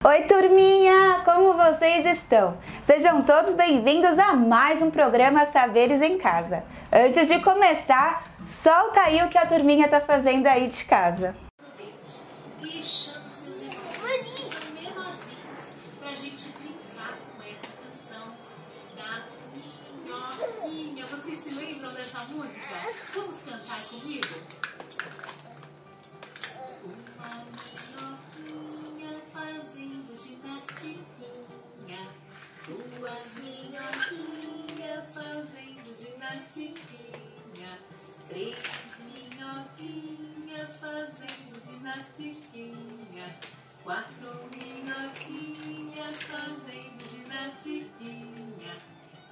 Oi, turminha! Como vocês estão? Sejam todos bem-vindos a mais um programa Saberes em Casa. Antes de começar, solta aí o que a turminha tá fazendo aí de casa. E chama seus irmãos menorzinhos pra gente brincar com essa canção da Minhoquinha. Vocês se lembram dessa música? Vamos cantar comigo? Uma minhoquinha fazendo ginastiquinha, duas minhoquinhas fazendo ginastiquinha, três minhoquinhas fazendo ginastiquinha, quatro minhoquinhas fazendo ginastiquinha,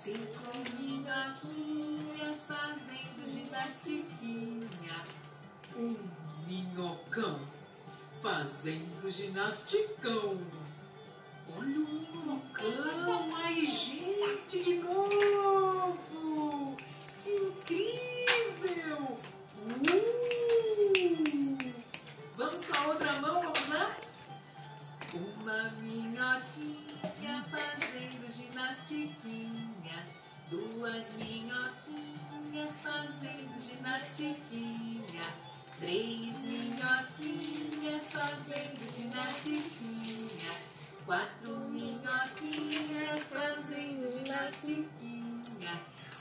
cinco minhoquinhas fazendo ginastiquinha, minhocão fazendo ginasticão. Olha o minhocão, ai gente, de novo! Que incrível! Vamos com a outra mão, vamos lá? Uma minhoquinha fazendo ginastiquinha, duas minhoquinhas fazendo ginastiquinha, três minhoquinhas fazendo ginastiquinha, quatro minhoquinhas fazendo ginastiquinha,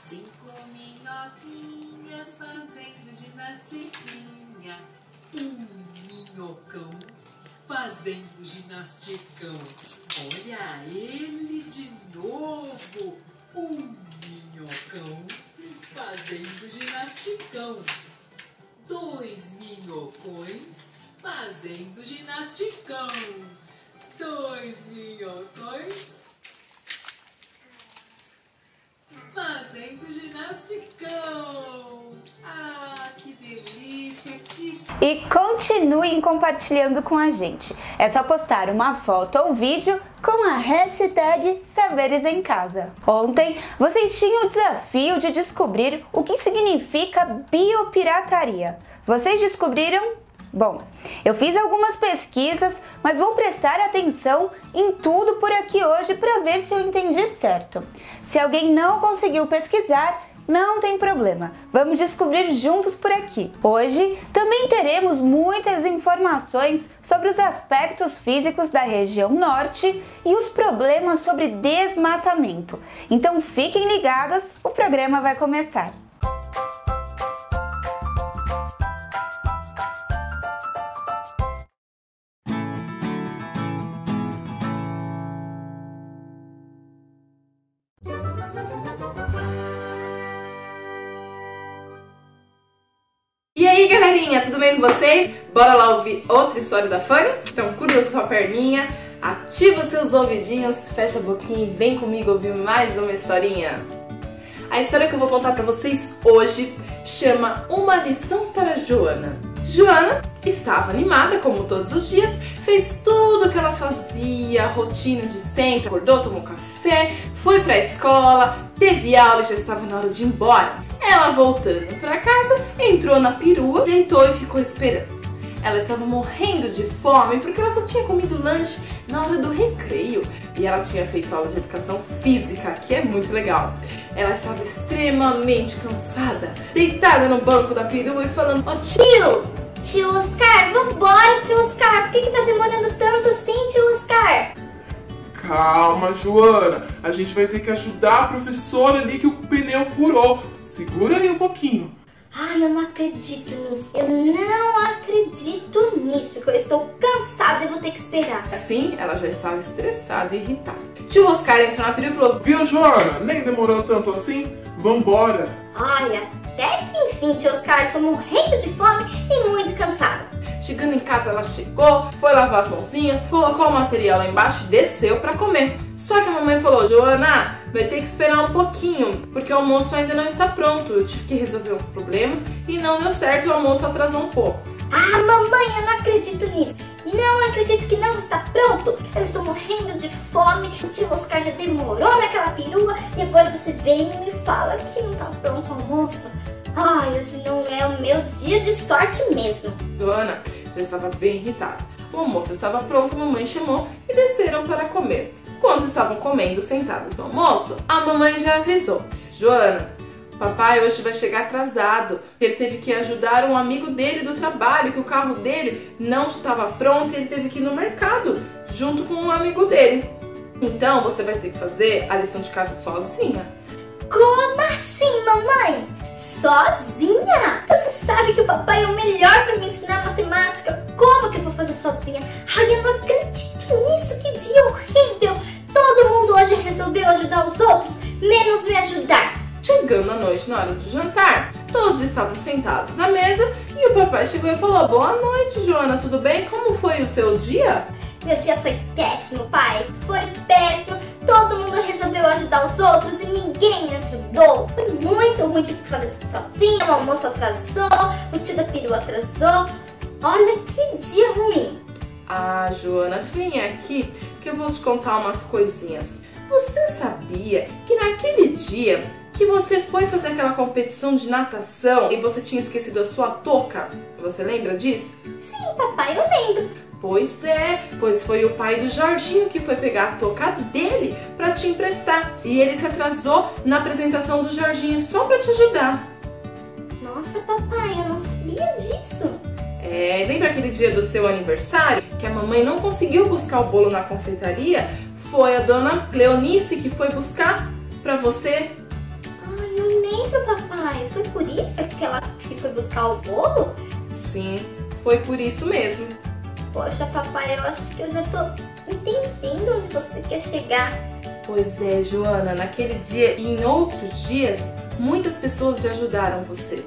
cinco minhoquinhas fazendo ginastiquinha, minhocão fazendo ginasticão. Olha ele de novo, minhocão fazendo ginasticão. Dois minhocões fazendo ginasticão. Dois minhocões fazendo ginasticão. Ah, que delícia! E continuem compartilhando com a gente. É só postar uma foto ou vídeo com a hashtag Saberes em Casa. Ontem vocês tinham o desafio de descobrir o que significa biopirataria. Vocês descobriram? Bom, eu fiz algumas pesquisas, mas vou prestar atenção em tudo por aqui hoje para ver se eu entendi certo. Se alguém não conseguiu pesquisar, não tem problema, vamos descobrir juntos por aqui. Hoje também teremos muitas informações sobre os aspectos físicos da região norte e os problemas sobre desmatamento. Então fiquem ligados, o programa vai começar. E aí, galerinha, tudo bem com vocês? Bora lá ouvir outra história da Fanny? Então cruza sua perninha, ativa os seus ouvidinhos, fecha a boquinha e vem comigo ouvir mais uma historinha. A história que eu vou contar pra vocês hoje chama Uma Lição para Joana. Joana estava animada, como todos os dias, fez tudo o que ela fazia, a rotina de sempre, acordou, tomou café, foi pra escola, teve aula e já estava na hora de ir embora. Ela, voltando pra casa, entrou na perua, deitou e ficou esperando. Ela estava morrendo de fome porque ela só tinha comido lanche na hora do recreio e ela tinha feito aula de educação física, que é muito legal. Ela estava extremamente cansada, deitada no banco da perua e falando: "Ó tio Oscar, vambora, tio Oscar, por que tá demorando tanto assim, tio Oscar?" Calma, Joana, a gente vai ter que ajudar a professora ali que o pneu furou. Segura aí um pouquinho. Ai, eu não acredito nisso. Eu não acredito nisso. Que eu estou cansada e vou ter que esperar. Assim, ela já estava estressada e irritada. Tio Oscar entrou na perua e falou: "Viu, Joana? Nem demorou tanto assim? Vambora." Ai, até que enfim, tio Oscar. Estou morrendo de fome e muito cansada. Chegando em casa, ela chegou, foi lavar as mãozinhas, colocou o material lá embaixo e desceu pra comer. Só que a mamãe falou: "Joana, vai ter que esperar um pouquinho, porque o almoço ainda não está pronto. Eu tive que resolver uns problemas e não deu certo, o almoço atrasou um pouco." Ah, mamãe, eu não acredito nisso. Não acredito que não está pronto. Eu estou morrendo de fome. O tio Oscar já demorou naquela perua e agora você vem e me fala que não está pronto o almoço. Ai, hoje não é o meu dia de sorte mesmo. Joana já estava bem irritada. O almoço estava pronto, a mamãe chamou e desceram para comer. Quando estavam comendo sentados no almoço, a mamãe já avisou: Joana, papai hoje vai chegar atrasado. Ele teve que ajudar um amigo dele do trabalho, que o carro dele não estava pronto e ele teve que ir no mercado junto com um amigo dele. Então você vai ter que fazer a lição de casa sozinha. Como assim, mamãe? Sozinha? Você sabe que o papai é o melhor para me ensinar matemática. Como que eu vou fazer sozinha? Ai, eu não acredito nisso. Que dia horrível. Todo mundo hoje resolveu ajudar os outros, menos me ajudar. Chegando à noite, na hora do jantar, todos estavam sentados à mesa e o papai chegou e falou: boa noite, Joana, tudo bem? Como foi o seu dia? Meu dia foi péssimo, pai. Foi péssimo. Todo mundo resolveu ajudar os outros e ninguém me ajudou. Foi muito ruim, tive que fazer tudo sozinha. O almoço atrasou, o tio da perua atrasou. Olha que dia ruim. Ah, Joana, vem aqui que eu vou te contar umas coisinhas. Você sabia que naquele dia que você foi fazer aquela competição de natação e você tinha esquecido a sua touca? Você lembra disso? Sim, papai, eu lembro. Pois é, pois foi o pai do Jorginho que foi pegar a touca dele pra te emprestar. E ele se atrasou na apresentação do Jorginho só pra te ajudar. Nossa, papai, eu não sabia disso. Lembra aquele dia do seu aniversário que a mamãe não conseguiu buscar o bolo na confeitaria? Foi a dona Cleonice que foi buscar pra você. Ai, eu lembro, papai. Foi por isso que ela foi buscar o bolo? Sim, foi por isso mesmo. Poxa, papai, eu acho que eu já tô entendendo onde você quer chegar. Pois é, Joana, naquele dia e em outros dias, muitas pessoas já ajudaram você.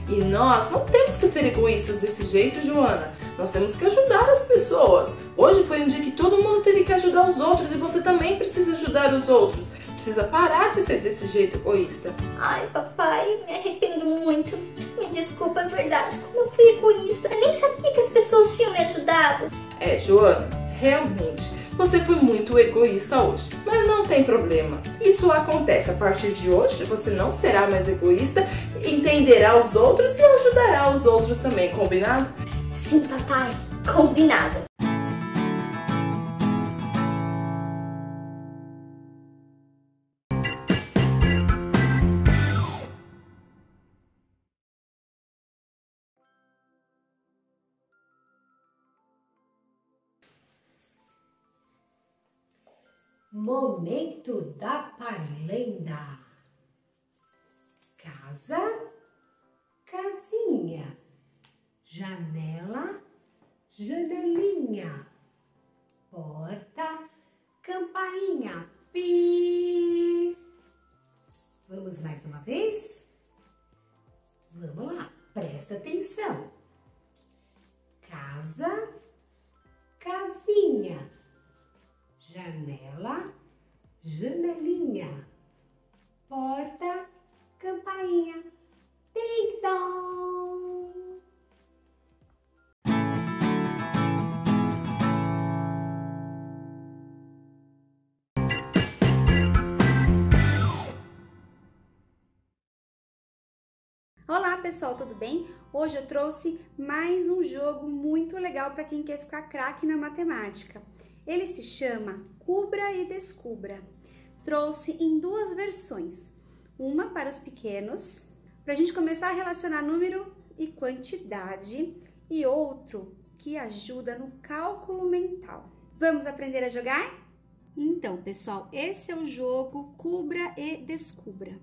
E nós não temos que ser egoístas desse jeito, Joana. Nós temos que ajudar as pessoas. Hoje foi um dia que todo mundo teve que ajudar os outros e você também precisa ajudar os outros. Precisa parar de ser desse jeito egoísta. Ai, papai, me arrependo muito. Me desculpa, é verdade, como eu fui egoísta. Eu nem sabia que as pessoas tinham me ajudado. Joana, realmente, você foi muito egoísta hoje. Mas não tem problema. Isso acontece. A partir de hoje, você não será mais egoísta, entenderá os outros e ajudará os outros também, combinado? Sim, papai, combinado. Momento da parlenda. Casa, casinha. Janela, janelinha. Porta, campainha. Pi. Vamos mais uma vez? Vamos lá, presta atenção. Casa, casinha. Janela, janelinha, porta, campainha, ding-dong. Olá pessoal, tudo bem? Hoje eu trouxe mais um jogo muito legal para quem quer ficar craque na matemática. Ele se chama Cubra e Descubra. Trouxe em duas versões, uma para os pequenos, para a gente começar a relacionar número e quantidade, e outro que ajuda no cálculo mental. Vamos aprender a jogar? Então, pessoal, esse é o jogo Cubra e Descubra.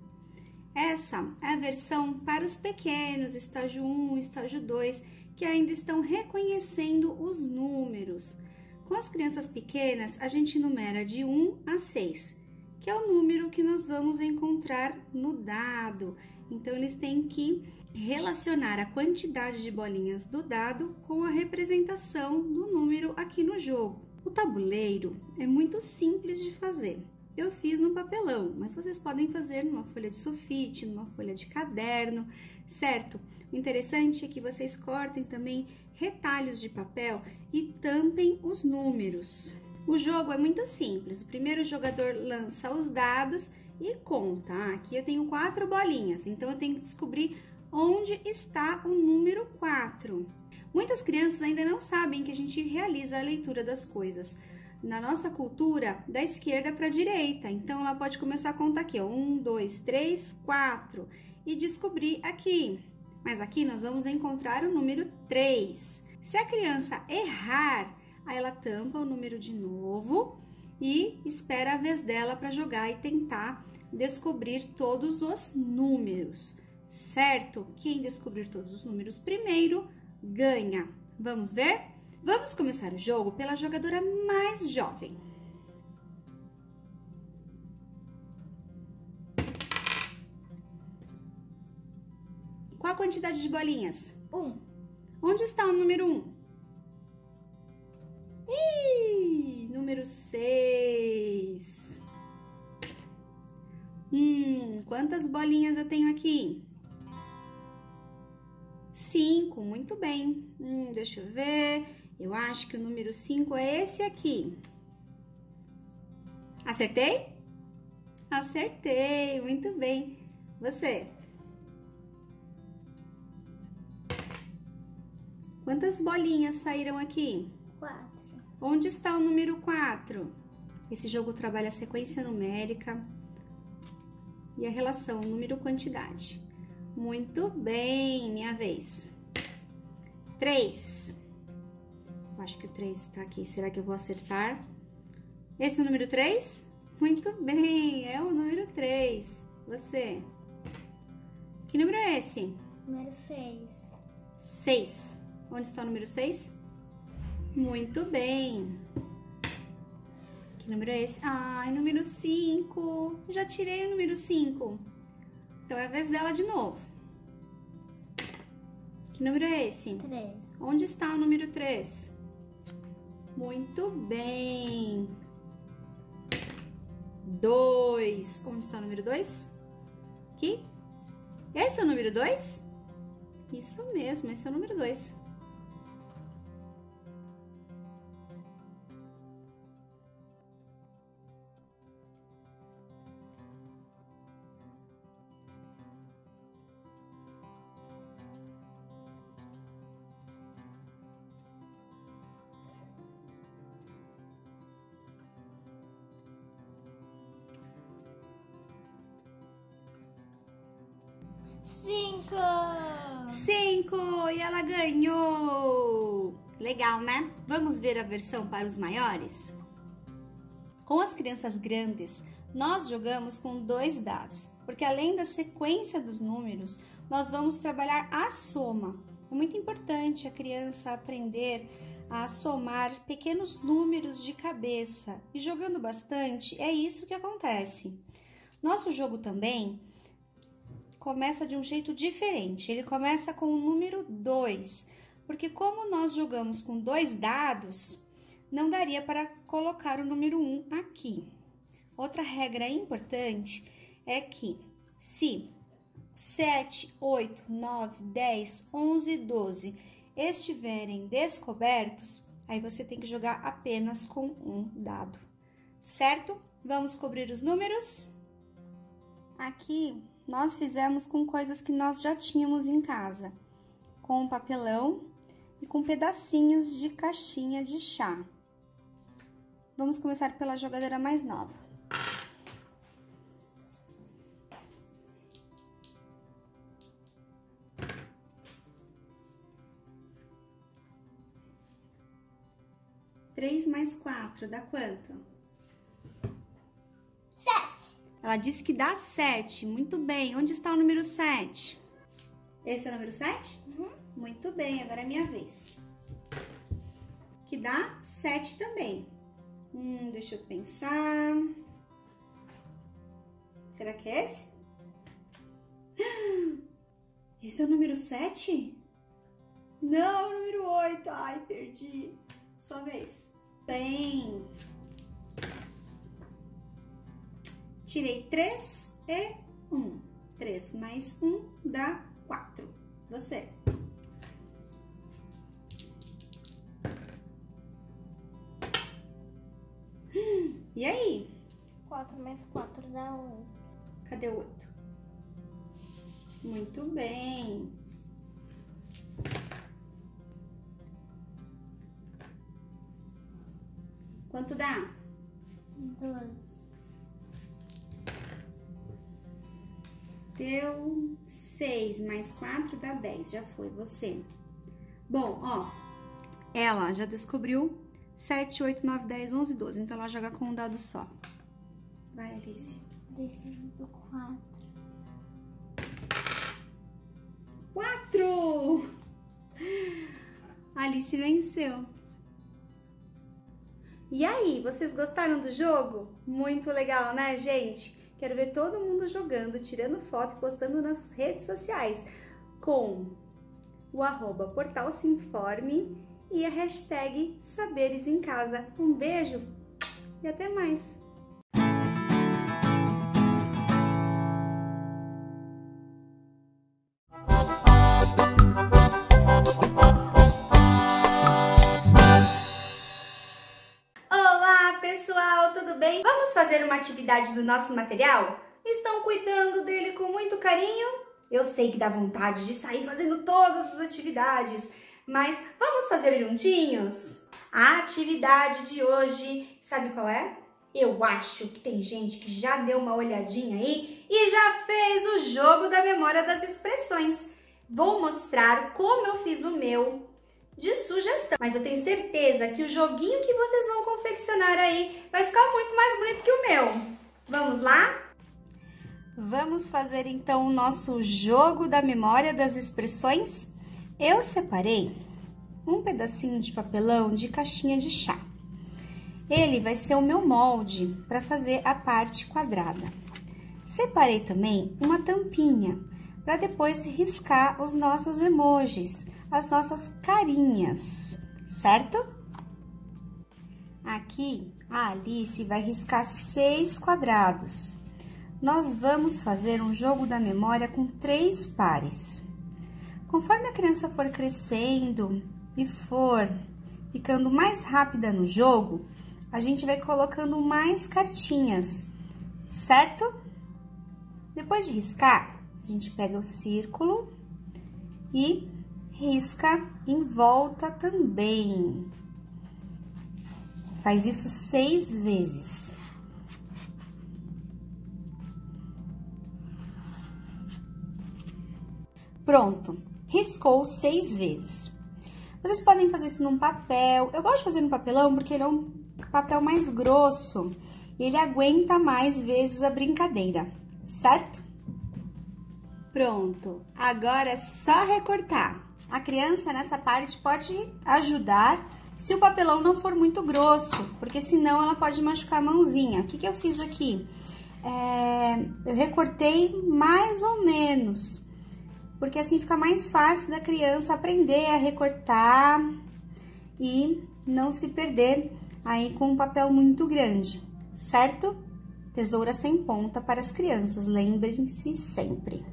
Essa é a versão para os pequenos, estágio 1, estágio 2, que ainda estão reconhecendo os números. Com as crianças pequenas, a gente numera de 1 a 6, que é o número que nós vamos encontrar no dado. Então, eles têm que relacionar a quantidade de bolinhas do dado com a representação do número aqui no jogo. O tabuleiro é muito simples de fazer. Eu fiz no papelão, mas vocês podem fazer numa folha de sulfite, numa folha de caderno, certo? O interessante é que vocês cortem também retalhos de papel e tampem os números. O jogo é muito simples. O primeiro jogador lança os dados e conta. Aqui eu tenho 4 bolinhas, então eu tenho que descobrir onde está o número 4. Muitas crianças ainda não sabem que a gente realiza a leitura das coisas. Na nossa cultura, da esquerda para a direita. Então, ela pode começar a contar aqui, ó, 1, 2, 3, 4 e descobrir aqui. Mas aqui nós vamos encontrar o número 3. Se a criança errar, aí ela tampa o número de novo e espera a vez dela para jogar e tentar descobrir todos os números, certo? Quem descobrir todos os números primeiro ganha. Vamos ver? Vamos começar o jogo pela jogadora mais jovem. Qual a quantidade de bolinhas? 1. Onde está o número 1? Ih, número 6. Quantas bolinhas eu tenho aqui? 5, muito bem. Deixa eu ver. Eu acho que o número 5 é esse aqui. Acertei? Acertei, muito bem. Você? Quantas bolinhas saíram aqui? 4. Onde está o número 4? Esse jogo trabalha a sequência numérica e a relação número-quantidade. Muito bem, minha vez. 3. Eu acho que o 3 está aqui. Será que eu vou acertar? Esse é o número 3? Muito bem, é o número 3. Você? Que número é esse? Número 6. 6. Onde está o número 6? Muito bem. Que número é esse? Ai, número 5. Já tirei o número 5. Então, é a vez dela de novo. Que número é esse? 3. Onde está o número 3? Muito bem. 2. Onde está o número 2? Aqui. Esse é o número 2? Isso mesmo, esse é o número 2. Cinco! E ela ganhou! Legal, né? Vamos ver a versão para os maiores? Com as crianças grandes, nós jogamos com 2 dados, porque além da sequência dos números, nós vamos trabalhar a soma. É muito importante a criança aprender a somar pequenos números de cabeça, e jogando bastante, é isso que acontece. Nosso jogo também começa de um jeito diferente. Ele começa com o número 2, porque como nós jogamos com 2 dados, não daria para colocar o número 1 aqui. Outra regra importante é que se 7, 8, 9, 10, 11 e 12 estiverem descobertos, aí você tem que jogar apenas com um dado, certo? Vamos cobrir os números? Aqui nós fizemos com coisas que nós já tínhamos em casa, com um papelão e com pedacinhos de caixinha de chá. Vamos começar pela jogadora mais nova. Três mais 4 dá quanto? 7. Ela disse que dá 7. Muito bem. Onde está o número 7? Esse é o número 7? Muito bem, agora é minha vez. Que dá 7 também. Deixa eu pensar. Será que é esse? Esse é o número 7? Não, o número 8. Ai, perdi. Sua vez. Bem. Tirei 3 e 1. 3 mais 1 dá 4. Você. E aí? 4 mais 4 dá 8. Cadê o 8? Muito bem. Quanto dá? 12. Deu 6 mais 4 dá 10. Já foi, você. Bom, ó, ela já descobriu 7, 8, 9, 10, 11, 12. Então, ela joga com um dado só. Vai, Alice. Preciso do 4. 4! Alice venceu. E aí, vocês gostaram do jogo? Muito legal, né, gente? Quero ver todo mundo jogando, tirando foto e postando nas redes sociais com o @portalseinforme e a hashtag Saberes em Casa. Um beijo e até mais! Olá, pessoal, tudo bem? Vamos fazer uma atividade do nosso material? Estão cuidando dele com muito carinho? Eu sei que dá vontade de sair fazendo todas as atividades, mas vamos fazer juntinhos? A atividade de hoje, sabe qual é? Eu acho que tem gente que já deu uma olhadinha aí e já fez o jogo da memória das expressões. Vou mostrar como eu fiz o meu de sugestão, mas eu tenho certeza que o joguinho que vocês vão confeccionar aí vai ficar muito mais bonito que o meu. Vamos lá? Vamos fazer então o nosso jogo da memória das expressões. Eu separei um pedacinho de papelão de caixinha de chá. Ele vai ser o meu molde para fazer a parte quadrada. Separei também uma tampinha para depois riscar os nossos emojis, as nossas carinhas, certo? Aqui a Alice vai riscar 6 quadrados. Nós vamos fazer um jogo da memória com 3 pares. Conforme a criança for crescendo e for ficando mais rápida no jogo, a gente vai colocando mais cartinhas, certo? Depois de riscar, a gente pega o círculo e risca em volta também. Faz isso 6 vezes. Pronto, riscou 6 vezes. Vocês podem fazer isso num papel. Eu gosto de fazer no papelão porque ele é um papel mais grosso e ele aguenta mais vezes a brincadeira, certo? Pronto, agora é só recortar. A criança nessa parte pode ajudar se o papelão não for muito grosso, porque senão ela pode machucar a mãozinha. O que eu fiz aqui? Eu recortei mais ou menos, porque assim fica mais fácil da criança aprender a recortar e não se perder aí com um papel muito grande, certo? Tesoura sem ponta para as crianças, lembrem-se sempre.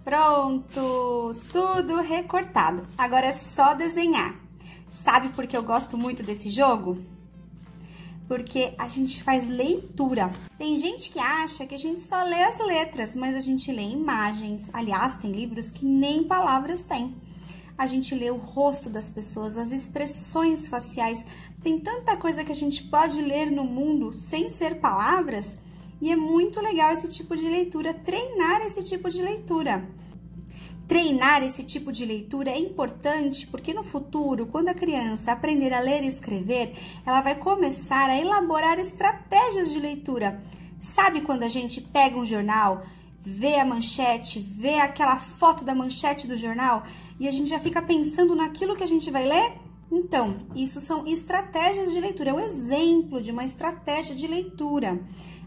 Pronto, tudo recortado. Agora é só desenhar. Sabe por que eu gosto muito desse jogo? Porque a gente faz leitura. Tem gente que acha que a gente só lê as letras, mas a gente lê imagens. Aliás, tem livros que nem palavras têm. A gente lê o rosto das pessoas, as expressões faciais. Tem tanta coisa que a gente pode ler no mundo sem ser palavras. E é muito legal esse tipo de leitura, treinar esse tipo de leitura. Treinar esse tipo de leitura é importante porque no futuro, quando a criança aprender a ler e escrever, ela vai começar a elaborar estratégias de leitura. Sabe quando a gente pega um jornal, vê a manchete, vê aquela foto da manchete do jornal e a gente já fica pensando naquilo que a gente vai ler? Então, isso são estratégias de leitura, é um exemplo de uma estratégia de leitura.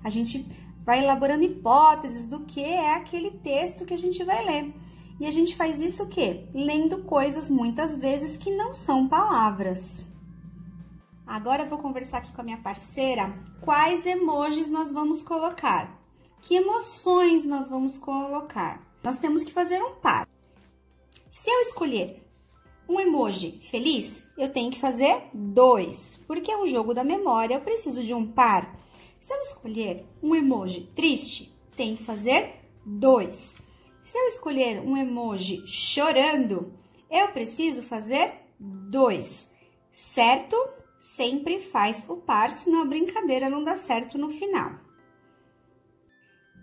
A gente vai elaborando hipóteses do que é aquele texto que a gente vai ler. E a gente faz isso o quê? Lendo coisas muitas vezes que não são palavras. Agora eu vou conversar aqui com a minha parceira quais emojis nós vamos colocar. Que emoções nós vamos colocar? Nós temos que fazer um par. Se eu escolher um emoji feliz, eu tenho que fazer 2, porque é um jogo da memória, eu preciso de um par. Se eu escolher um emoji triste, tenho que fazer 2. Se eu escolher um emoji chorando, eu preciso fazer 2, certo? Sempre faz o par, senão a brincadeira não dá certo no final.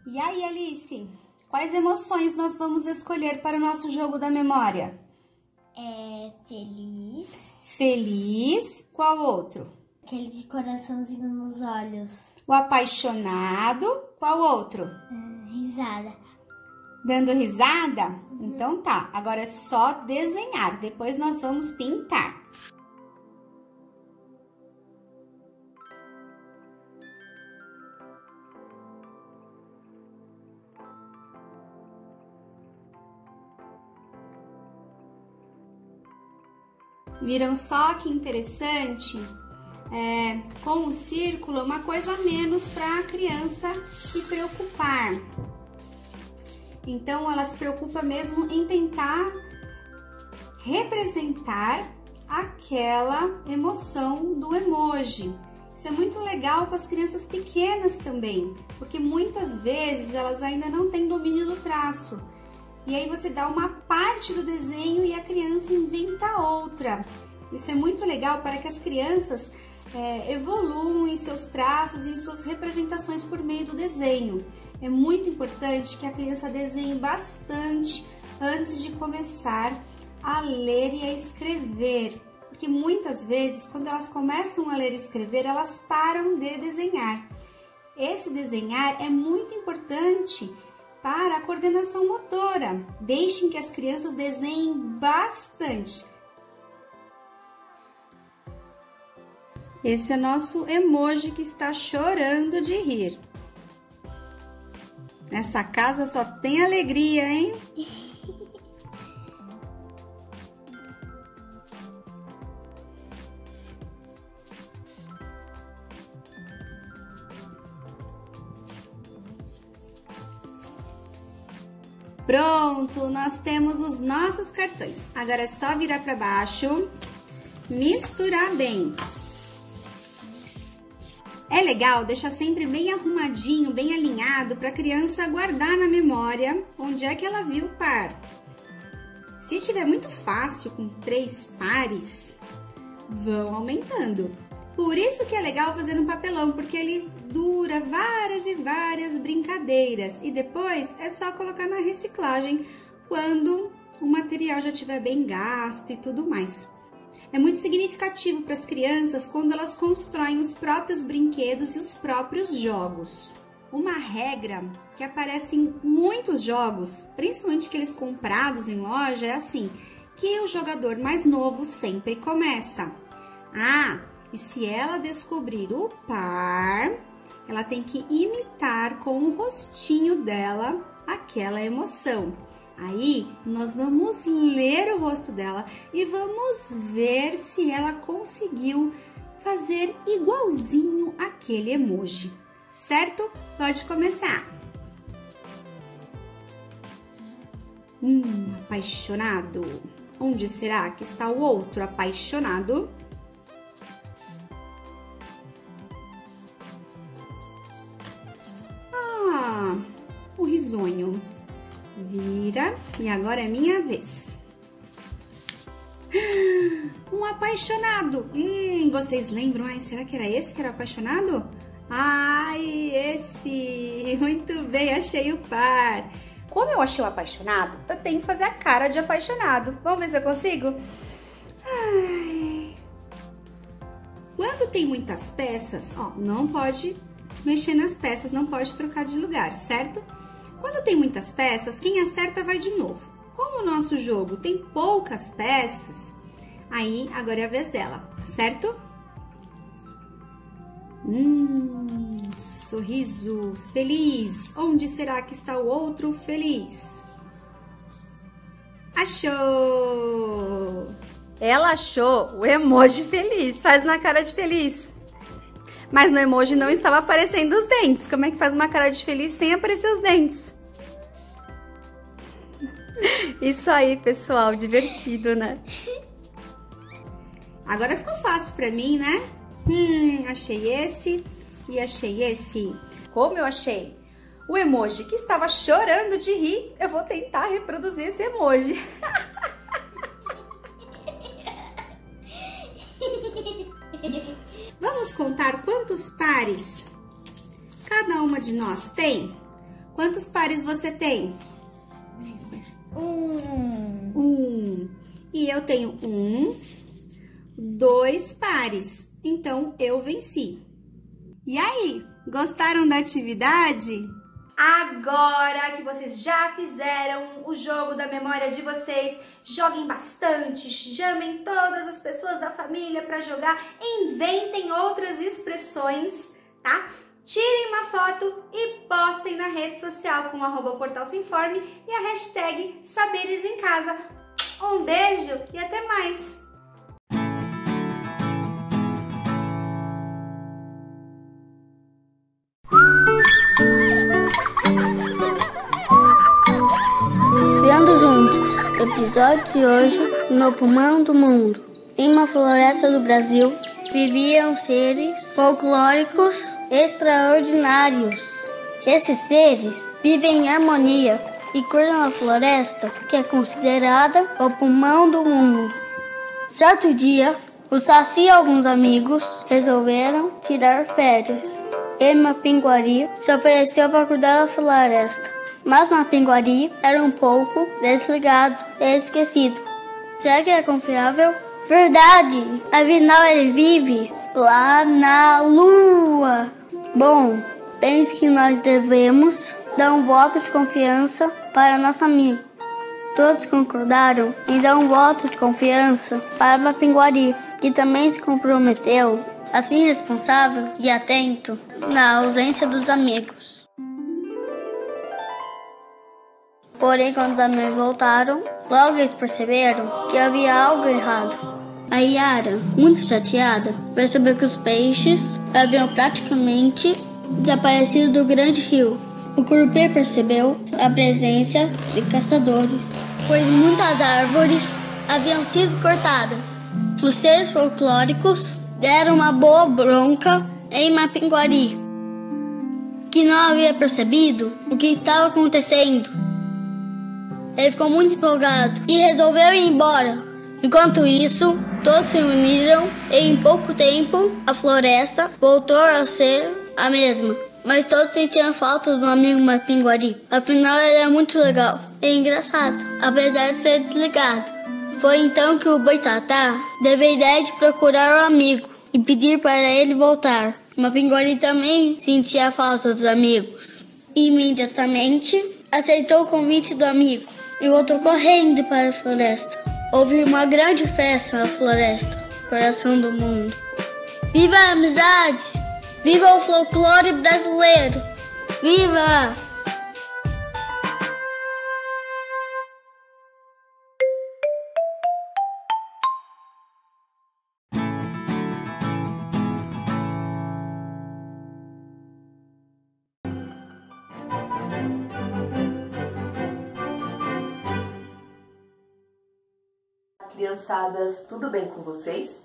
E aí, Alice, quais emoções nós vamos escolher para o nosso jogo da memória? Feliz. Feliz. Qual outro? Aquele de coraçãozinho nos olhos. O apaixonado. Qual outro? Risada. Dando risada? Então tá, agora é só desenhar, depois nós vamos pintar. Viram só que interessante? Com o círculo, uma coisa a menos para a criança se preocupar. Então, ela se preocupa mesmo em tentar representar aquela emoção do emoji. Isso é muito legal com as crianças pequenas também, porque muitas vezes elas ainda não têm domínio do traço. E aí você dá uma parte do desenho e a criança inventa outra. Isso é muito legal para que as crianças evoluam em seus traços e em suas representações por meio do desenho. É muito importante que a criança desenhe bastante antes de começar a ler e a escrever. Porque muitas vezes, quando elas começam a ler e escrever, elas param de desenhar. Esse desenhar é muito importante para a coordenação motora. Deixem que as crianças desenhem bastante. Esse é nosso emoji que está chorando de rir. Nessa casa só tem alegria, hein? Pronto, nós temos os nossos cartões. Agora é só virar para baixo, misturar bem. É legal deixar sempre bem arrumadinho, bem alinhado para a criança guardar na memória onde é que ela viu o par. Se tiver muito fácil com 3 pares, vão aumentando. Por isso que é legal fazer no papelão, porque ele dura várias e várias brincadeiras. E depois é só colocar na reciclagem quando o material já estiver bem gasto e tudo mais. É muito significativo para as crianças quando elas constroem os próprios brinquedos e os próprios jogos. Uma regra que aparece em muitos jogos, principalmente aqueles comprados em loja, é assim, que o jogador mais novo sempre começa. E se ela descobrir o par, ela tem que imitar com o rostinho dela aquela emoção. Aí, nós vamos ler o rosto dela e vamos ver se ela conseguiu fazer igualzinho aquele emoji, certo? Pode começar. Apaixonado. Onde será que está o outro apaixonado? O risonho. Vira, e agora é minha vez. Um apaixonado. Vocês lembram? Será que era esse que era apaixonado? Esse! Muito bem, achei o par. Como eu achei o apaixonado, eu tenho que fazer a cara de apaixonado. Vamos ver se eu consigo? Quando tem muitas peças, não pode mexer nas peças, não pode trocar de lugar, certo? Quando tem muitas peças, quem acerta vai de novo. Como o nosso jogo tem poucas peças, aí agora é a vez dela, certo? Sorriso feliz. Onde será que está o outro feliz? Achou! Ela achou o emoji feliz. Faz uma cara de feliz. Mas no emoji não estava aparecendo os dentes. Como é que faz uma cara de feliz sem aparecer os dentes? Isso aí, pessoal. Divertido, né? Agora ficou fácil pra mim, né? Achei esse e achei esse. Como eu achei o emoji que estava chorando de rir, eu vou tentar reproduzir esse emoji. Vamos contar quantos pares cada uma de nós tem? Quantos pares você tem? Um. E eu tenho 2 pares. Então, eu venci. E aí, gostaram da atividade? Agora que vocês já fizeram o jogo da memória de vocês, joguem bastante, chamem todas as pessoas da família para jogar, inventem outras expressões, tá? Tirem uma foto e postem na rede social com o @portalseinforme e a hashtag Saberes em Casa. Um beijo e até mais! Criando juntos, episódio de hoje, no pulmão do mundo. Em uma floresta do Brasil, viviam seres folclóricos extraordinários. Esses seres vivem em harmonia e cuidam da floresta, que é considerada o pulmão do mundo. Certo dia, o Saci e alguns amigos resolveram tirar férias. E Mapinguari se ofereceu para cuidar da floresta. Mas Mapinguari era um pouco desligado e esquecido. Será que é confiável? Verdade! Afinal, ele vive lá na Lua. Bom, pense que nós devemos dar um voto de confiança para nosso amigo. Todos concordaram em dar um voto de confiança para Mapinguari, que também se comprometeu a ser responsável e atento na ausência dos amigos. Porém, quando os amigos voltaram, logo eles perceberam que havia algo errado. A Yara, muito chateada, percebeu que os peixes haviam praticamente desaparecido do grande rio. O Curupira percebeu a presença de caçadores, pois muitas árvores haviam sido cortadas. Os seres folclóricos deram uma boa bronca em Mapinguari, que não havia percebido o que estava acontecendo. Ele ficou muito empolgado e resolveu ir embora. Enquanto isso, todos se uniram e em pouco tempo a floresta voltou a ser a mesma. Mas todos sentiam falta do amigo Mapinguari. Afinal, ele é muito legal e engraçado, apesar de ser desligado. Foi então que o Boitatá teve a ideia de procurar o amigo e pedir para ele voltar. Mapinguari também sentia a falta dos amigos. Imediatamente aceitou o convite do amigo e voltou correndo para a floresta. Houve uma grande festa na floresta, coração do mundo. Viva a amizade! Viva o folclore brasileiro! Viva! Criançadas, tudo bem com vocês?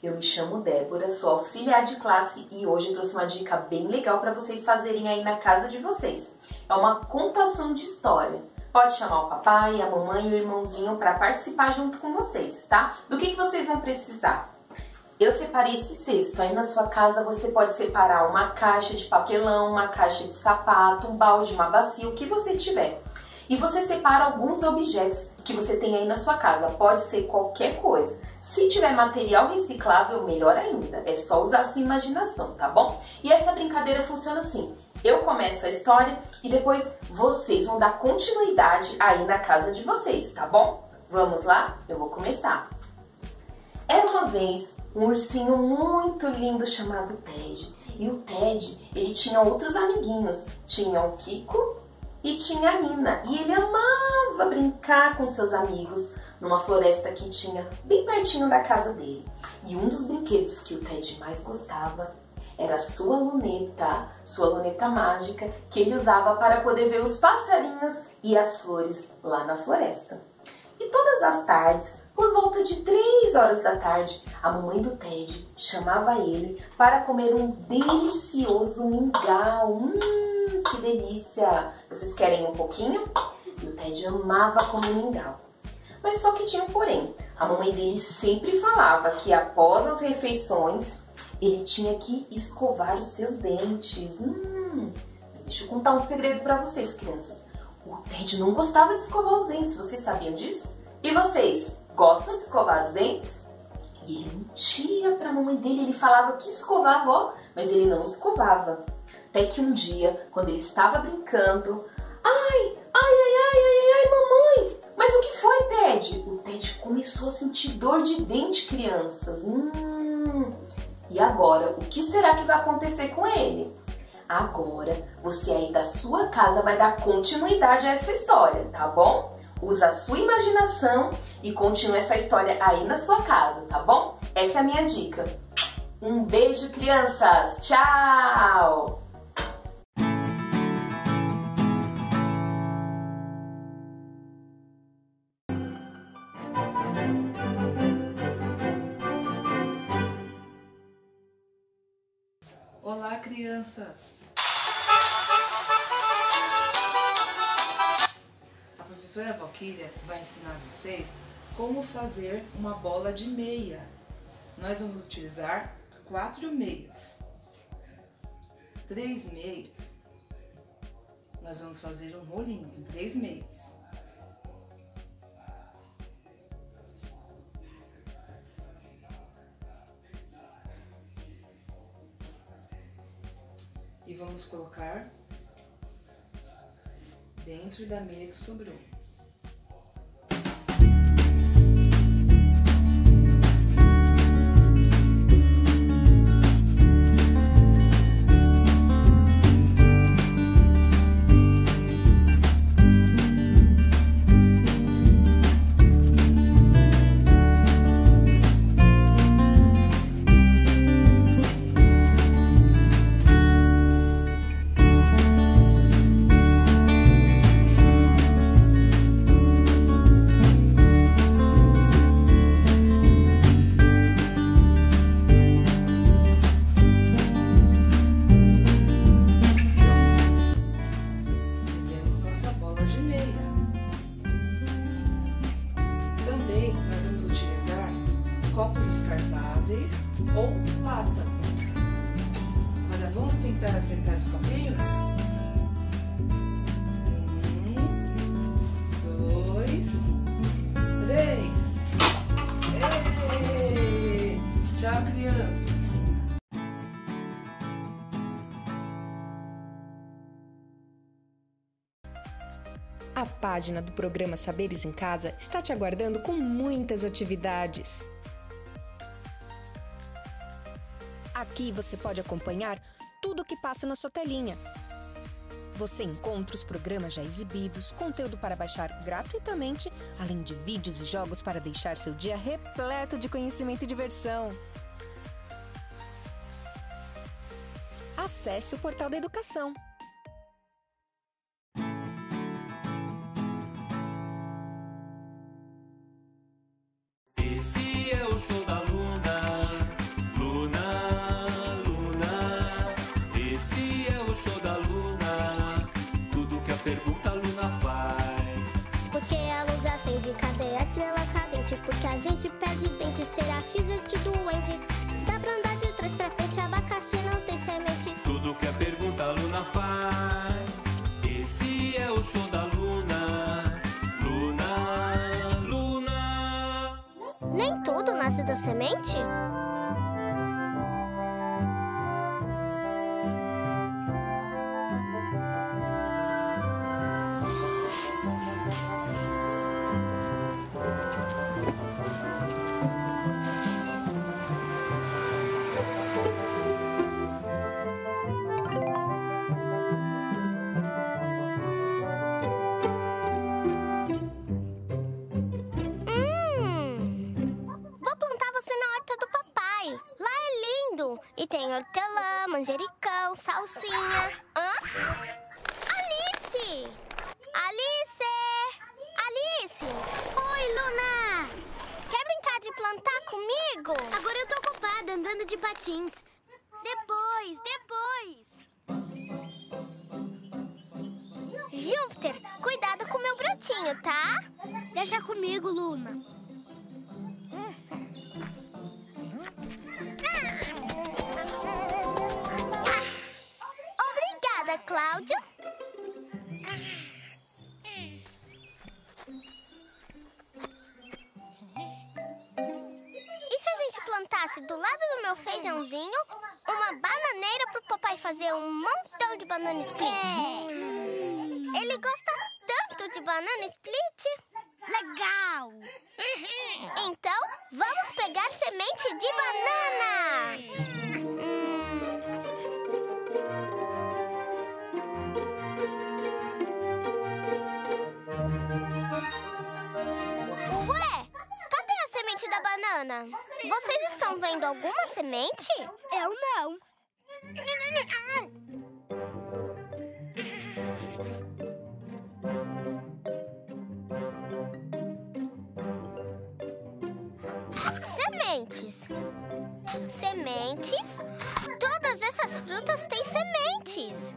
Eu me chamo Débora, sou auxiliar de classe e hoje eu trouxe uma dica bem legal para vocês fazerem aí na casa de vocês. É uma contação de história. Pode chamar o papai, a mamãe e o irmãozinho para participar junto com vocês, tá? Do que vocês vão precisar? Eu separei esse cesto. Aí na sua casa você pode separar uma caixa de papelão, uma caixa de sapato, um balde, uma bacia, o que você tiver. E você separa alguns objetos que você tem aí na sua casa. Pode ser qualquer coisa. Se tiver material reciclável, melhor ainda. É só usar a sua imaginação, tá bom? E essa brincadeira funciona assim. Eu começo a história e depois vocês vão dar continuidade aí na casa de vocês, tá bom? Vamos lá? Eu vou começar. Era uma vez um ursinho muito lindo chamado Ted. E o Ted, ele tinha outros amiguinhos. Tinha o Kiko e tinha a Nina. E ele amava brincar com seus amigos numa floresta que tinha bem pertinho da casa dele. E um dos brinquedos que o Ted mais gostava era a sua luneta mágica, que ele usava para poder ver os passarinhos e as flores lá na floresta. E todas as tardes, por volta de 3 horas da tarde, a mamãe do Ted chamava ele para comer um delicioso mingau. Que delícia! Vocês querem um pouquinho? E o Ted amava comer mingau. Mas só que tinha um porém. A mamãe dele sempre falava que após as refeições, ele tinha que escovar os seus dentes. Deixa eu contar um segredo para vocês, crianças. O Ted não gostava de escovar os dentes, vocês sabiam disso? E vocês, gostam de escovar os dentes? E ele mentia para a mamãe dele, ele falava que escovava, ó, mas ele não escovava. Até que um dia, quando ele estava brincando, ai, mamãe, mas o que foi, Ted? O Ted começou a sentir dor de dente, crianças. E agora, o que será que vai acontecer com ele? Agora, você aí da sua casa vai dar continuidade a essa história, tá bom? Usa a sua imaginação e continue essa história aí na sua casa, tá bom? Essa é a minha dica. Um beijo, crianças! Tchau! Olá, crianças! A professora Valquíria vai ensinar vocês como fazer uma bola de meia. Nós vamos utilizar 4 meias. 3 meias. Nós vamos fazer um rolinho com 3 meias. E vamos colocar dentro da meia que sobrou. Copos descartáveis ou lata. Olha, vamos tentar acertar os copinhos? 1, 2, 3. Ei! Tchau, crianças! A página do programa Saberes em Casa está te aguardando com muitas atividades. Aqui você pode acompanhar tudo o que passa na sua telinha. Você encontra os programas já exibidos, conteúdo para baixar gratuitamente, além de vídeos e jogos para deixar seu dia repleto de conhecimento e diversão. Acesse o portal da educação. Esse é o show da Luna, Luna, Luna. Esse é o show da Luna, tudo que a pergunta a Luna faz. Porque a luz acende, cadê a estrela cadente? Porque a gente perde dente, será que existe duende? Dá pra andar de trás pra frente, abacaxi não tem semente. Tudo que a pergunta a Luna faz. Esse é o show da Luna, Luna, Luna. Nem tudo nasce da semente? hortelã, manjericão, salsinha. Hã? Alice! Alice! Alice! Oi, Luna! Quer brincar de plantar comigo? Agora eu tô ocupada andando de patins. Depois. Júpiter, cuidado com o meu brotinho, tá? Deixa comigo, Luna. Obrigada, Cláudio. E se a gente plantasse do lado do meu feijãozinho uma bananeira pro papai fazer um montão de banana split? Ele gosta tanto de banana split. Legal! Então, vamos pegar semente de banana! Ué, cadê a semente da banana? Vocês estão vendo alguma semente? Eu não. Sementes? Todas essas frutas têm sementes.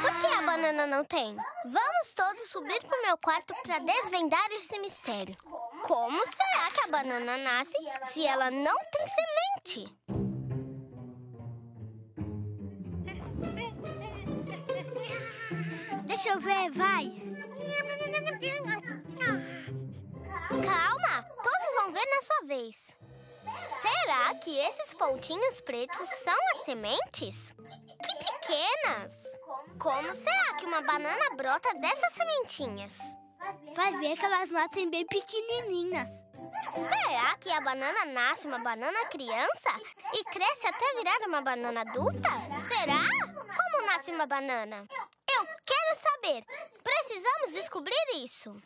Por que a banana não tem? Vamos todos subir pro meu quarto para desvendar esse mistério. Como será que a banana nasce se ela não tem semente? Deixa eu ver, vai. Calma, todos vão ver na sua vez. Será que esses pontinhos pretos são as sementes? Que pequenas! Como será que uma banana brota dessas sementinhas? Vai ver que elas nascem bem pequenininhas. Será que a banana nasce uma banana criança e cresce até virar uma banana adulta? Será? Como nasce uma banana? Eu quero saber! Precisamos descobrir isso!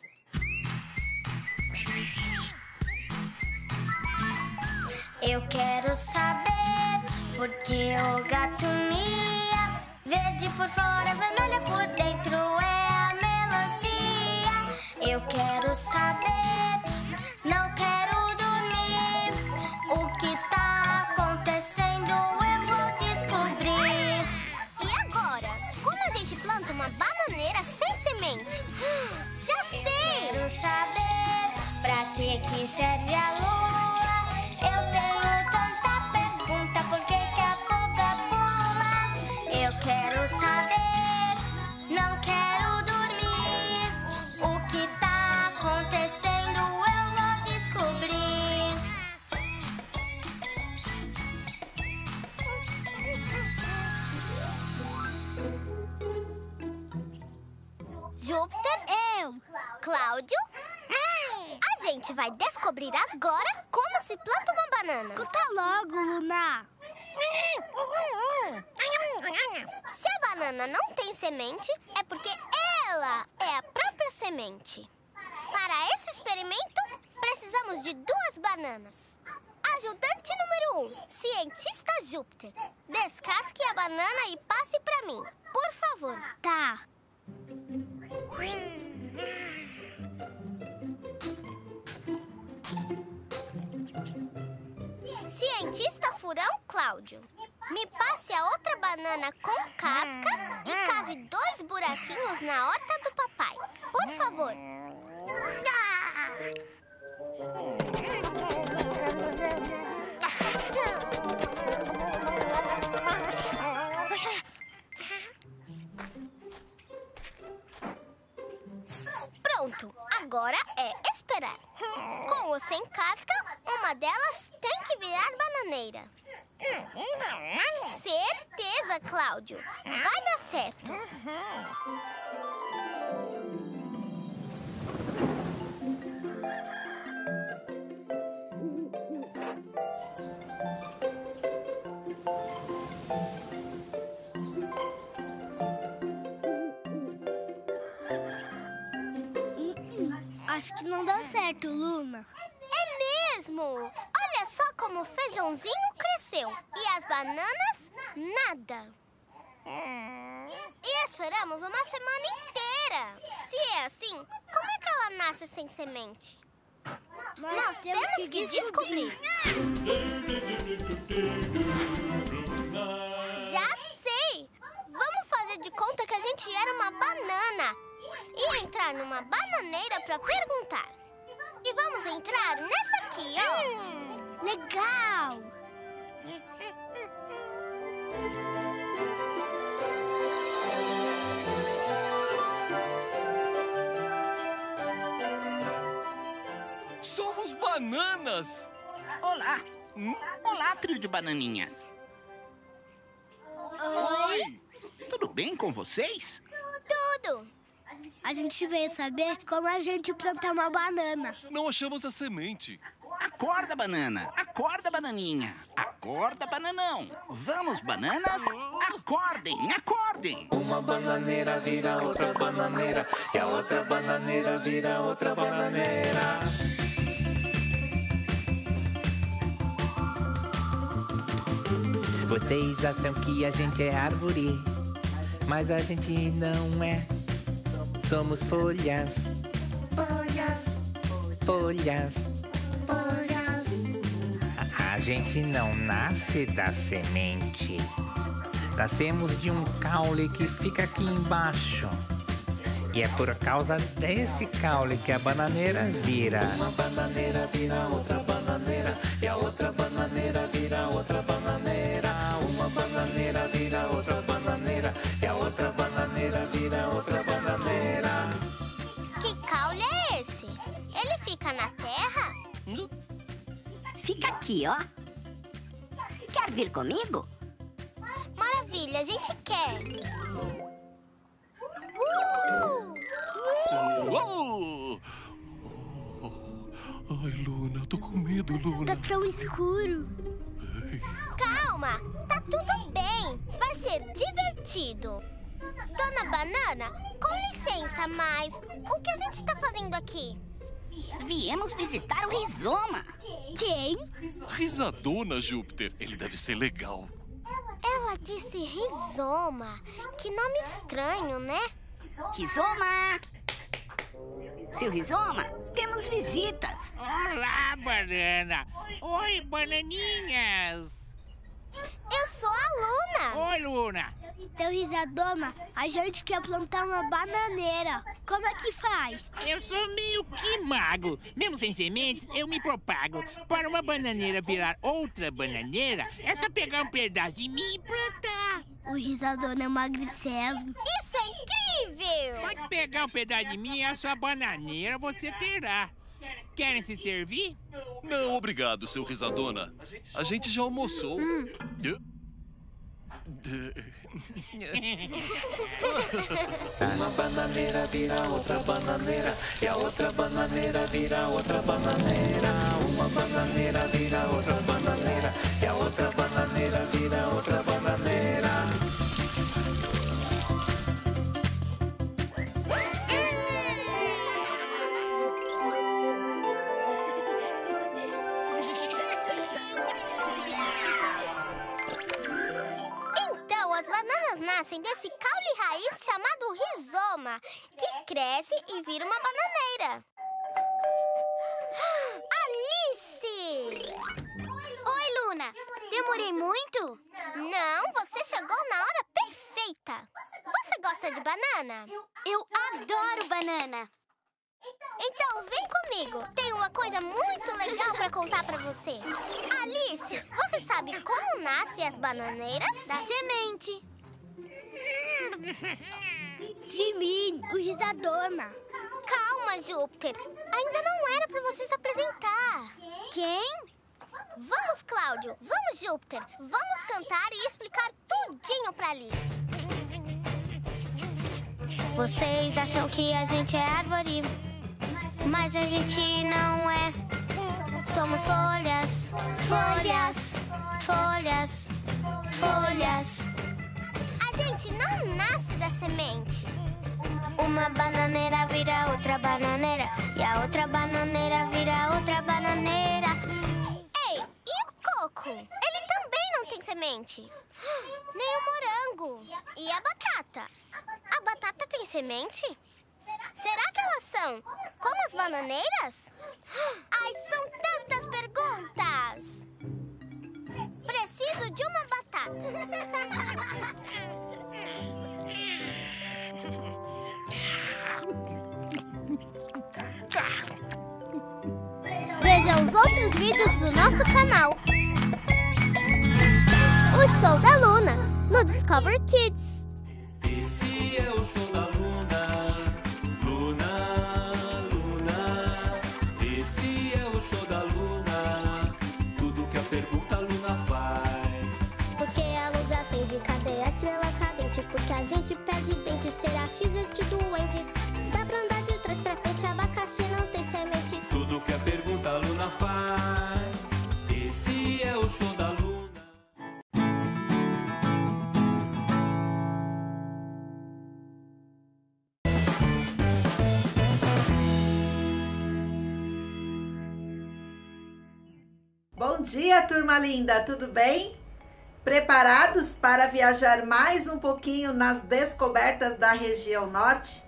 Eu quero saber porque o gato mia. Verde por fora, vermelha por dentro é a melancia. Eu quero saber, não quero dormir. O que tá acontecendo eu vou descobrir. E agora? Como a gente planta uma bananeira sem semente? Já sei! Eu quero saber pra que serve a lua. Eu tenho tanta pergunta, por que a pulga pula? Eu quero saber, não quero dormir. O que tá acontecendo eu vou descobrir. Júpiter? Eu. Cláudio? A gente vai descobrir agora como se planta uma banana. Conta logo, Luna. Se a banana não tem semente, é porque ela é a própria semente. Para esse experimento, precisamos de 2 bananas. Ajudante número 1, cientista Júpiter. Descasque a banana e passe para mim, por favor. Tá. Cientista furão Cláudio, me passe a outra banana com casca e cave 2 buraquinhos na horta do papai, por favor. Pronto, agora é esperar. Com ou sem casca, uma delas tem que virar bananeira. Certeza, Cláudio. Vai dar certo. Acho que não deu certo, Luna. É mesmo! Olha só como o feijãozinho cresceu. nasceu. E as bananas, nada. E esperamos uma semana inteira. Se é assim, como é que ela nasce sem semente? Nós temos que descobrir. Já sei! Vamos fazer de conta que a gente era uma banana e entrar numa bananeira pra perguntar. E vamos entrar nessa aqui, ó. Legal! Somos bananas! Olá! Olá, trio de bananinhas! Oi! Tudo bem com vocês? Tudo! A gente veio saber como a gente plantar uma banana. Não achamos a semente. Acorda, banana! Acorda, bananinha! Acorda, bananão! Vamos, bananas! Acordem! Acordem! Uma bananeira vira outra bananeira, e a outra bananeira vira outra bananeira. Vocês acham que a gente é árvore, mas a gente não é. Somos folhas, folhas, folhas, folhas. A gente não nasce da semente. Nascemos de um caule que fica aqui embaixo. E é por causa desse caule que a bananeira vira. Uma bananeira vira outra bananeira, e a outra bananeira vira outra bananeira. Uma bananeira vira outra bananeira, e a outra bananeira vira outra bananeira. Que caule é esse? Ele fica na terra? Fica aqui, ó. Quer vir comigo? Maravilha, a gente quer. Uou! Ai, Luna, eu tô com medo, Luna. Tá tão escuro. Calma, tá tudo bem. Vai ser divertido. Dona Banana, com licença, mas o que a gente tá fazendo aqui? Viemos visitar o Rizoma. Quem? Risadona, Júpiter. Ele deve ser legal. Ela disse Rizoma. Que nome estranho, né? Rizoma! Seu Rizoma, temos visitas. Olá, banana. Oi, bananinhas. Eu sou a Luna. Oi, Luna. Seu Rizadoma, a gente quer plantar uma bananeira. Como é que faz? Eu sou meio que mago. Mesmo sem sementes, eu me propago. Para uma bananeira virar outra bananeira, é só pegar um pedaço de mim e plantar. O Rizadona é magricelo. Isso é incrível! Pode pegar um pedaço de mim e a sua bananeira você terá. Querem se servir? Não, obrigado, seu Risadona. A gente já almoçou. Uma bananeira vira outra bananeira, e a outra bananeira vira outra bananeira. Uma bananeira vira outra bananeira, e a outra bananeira vira outra bananeira. As bananas nascem desse caule raiz chamado rizoma, que cresce e vira uma bananeira. Alice! Oi, Luna. Demorei muito? Não, você chegou na hora perfeita. Você gosta de banana? Eu adoro banana. Então, vem comigo. Tem uma coisa muito legal pra contar pra você. Alice, você sabe como nascem as bananeiras? Da semente. De mim, o Rizadona. Calma, Júpiter. Ainda não era pra você se apresentar. Quem? Vamos, Cláudio. Vamos, Júpiter. Vamos cantar e explicar tudinho pra Alice. Vocês acham que a gente é árvore, mas a gente não é. Somos folhas, folhas, folhas, folhas. A gente não nasce da semente. Uma bananeira vira outra bananeira, e a outra bananeira vira outra bananeira. Ei, e o coco? Ele também tem semente. Nem o morango. E a batata? A batata tem semente? Será que elas são como as bananeiras? Ai, são tantas perguntas! Preciso de uma batata. Veja os outros vídeos do nosso canal. O Show da Luna, no Discovery Kids. Esse é o show da Luna. Luna, Luna. Esse é o show da Luna. Tudo que a pergunta a Luna faz. Porque a luz acende, cadê a estrela cadente? Porque a gente perde dente, será que existe doente? Dá pra andar de trás pra frente, abacaxi não tem semente. Tudo que a pergunta a Luna faz. Esse é o show da Luna. Bom dia, turma linda, tudo bem? Preparados para viajar mais um pouquinho nas descobertas da região norte?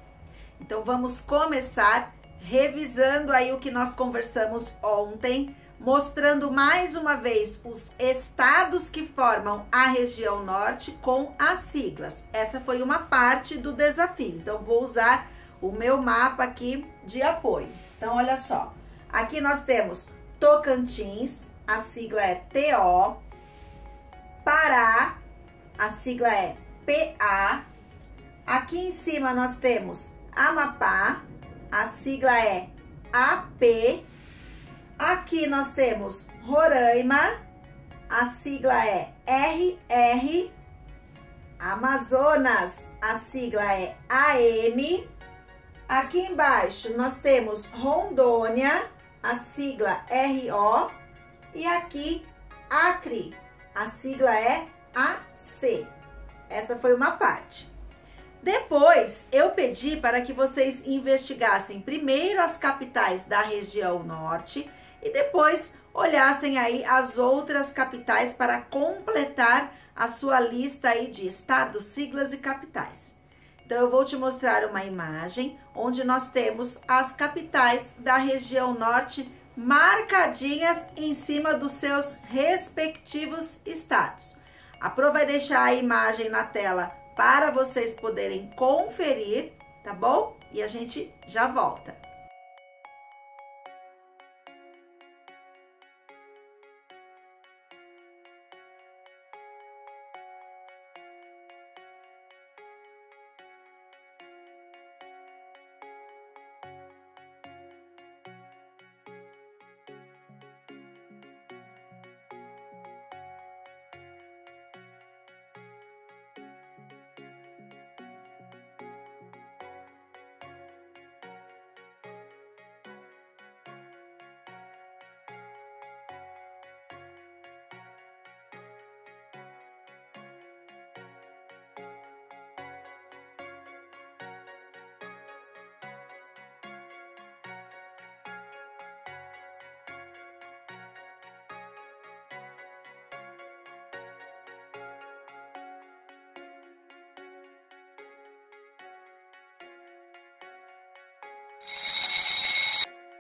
Então vamos começar revisando aí o que nós conversamos ontem, mostrando mais uma vez os estados que formam a região norte com as siglas. Essa foi uma parte do desafio, então vou usar o meu mapa aqui de apoio. Então olha só, aqui nós temos Tocantins, a sigla é TO, Pará, a sigla é PA, aqui em cima nós temos Amapá, a sigla é AP, aqui nós temos Roraima, a sigla é RR, Amazonas, a sigla é AM, aqui embaixo nós temos Rondônia, a sigla RO, e aqui Acre, a sigla é AC. Essa foi uma parte. Depois, eu pedi para que vocês investigassem primeiro as capitais da região norte e depois olhassem aí as outras capitais para completar a sua lista aí de estados, siglas e capitais. Então, eu vou te mostrar uma imagem onde nós temos as capitais da região norte marcadinhas em cima dos seus respectivos estados. A Pro vai deixar a imagem na tela para vocês poderem conferir, tá bom? E a gente já volta.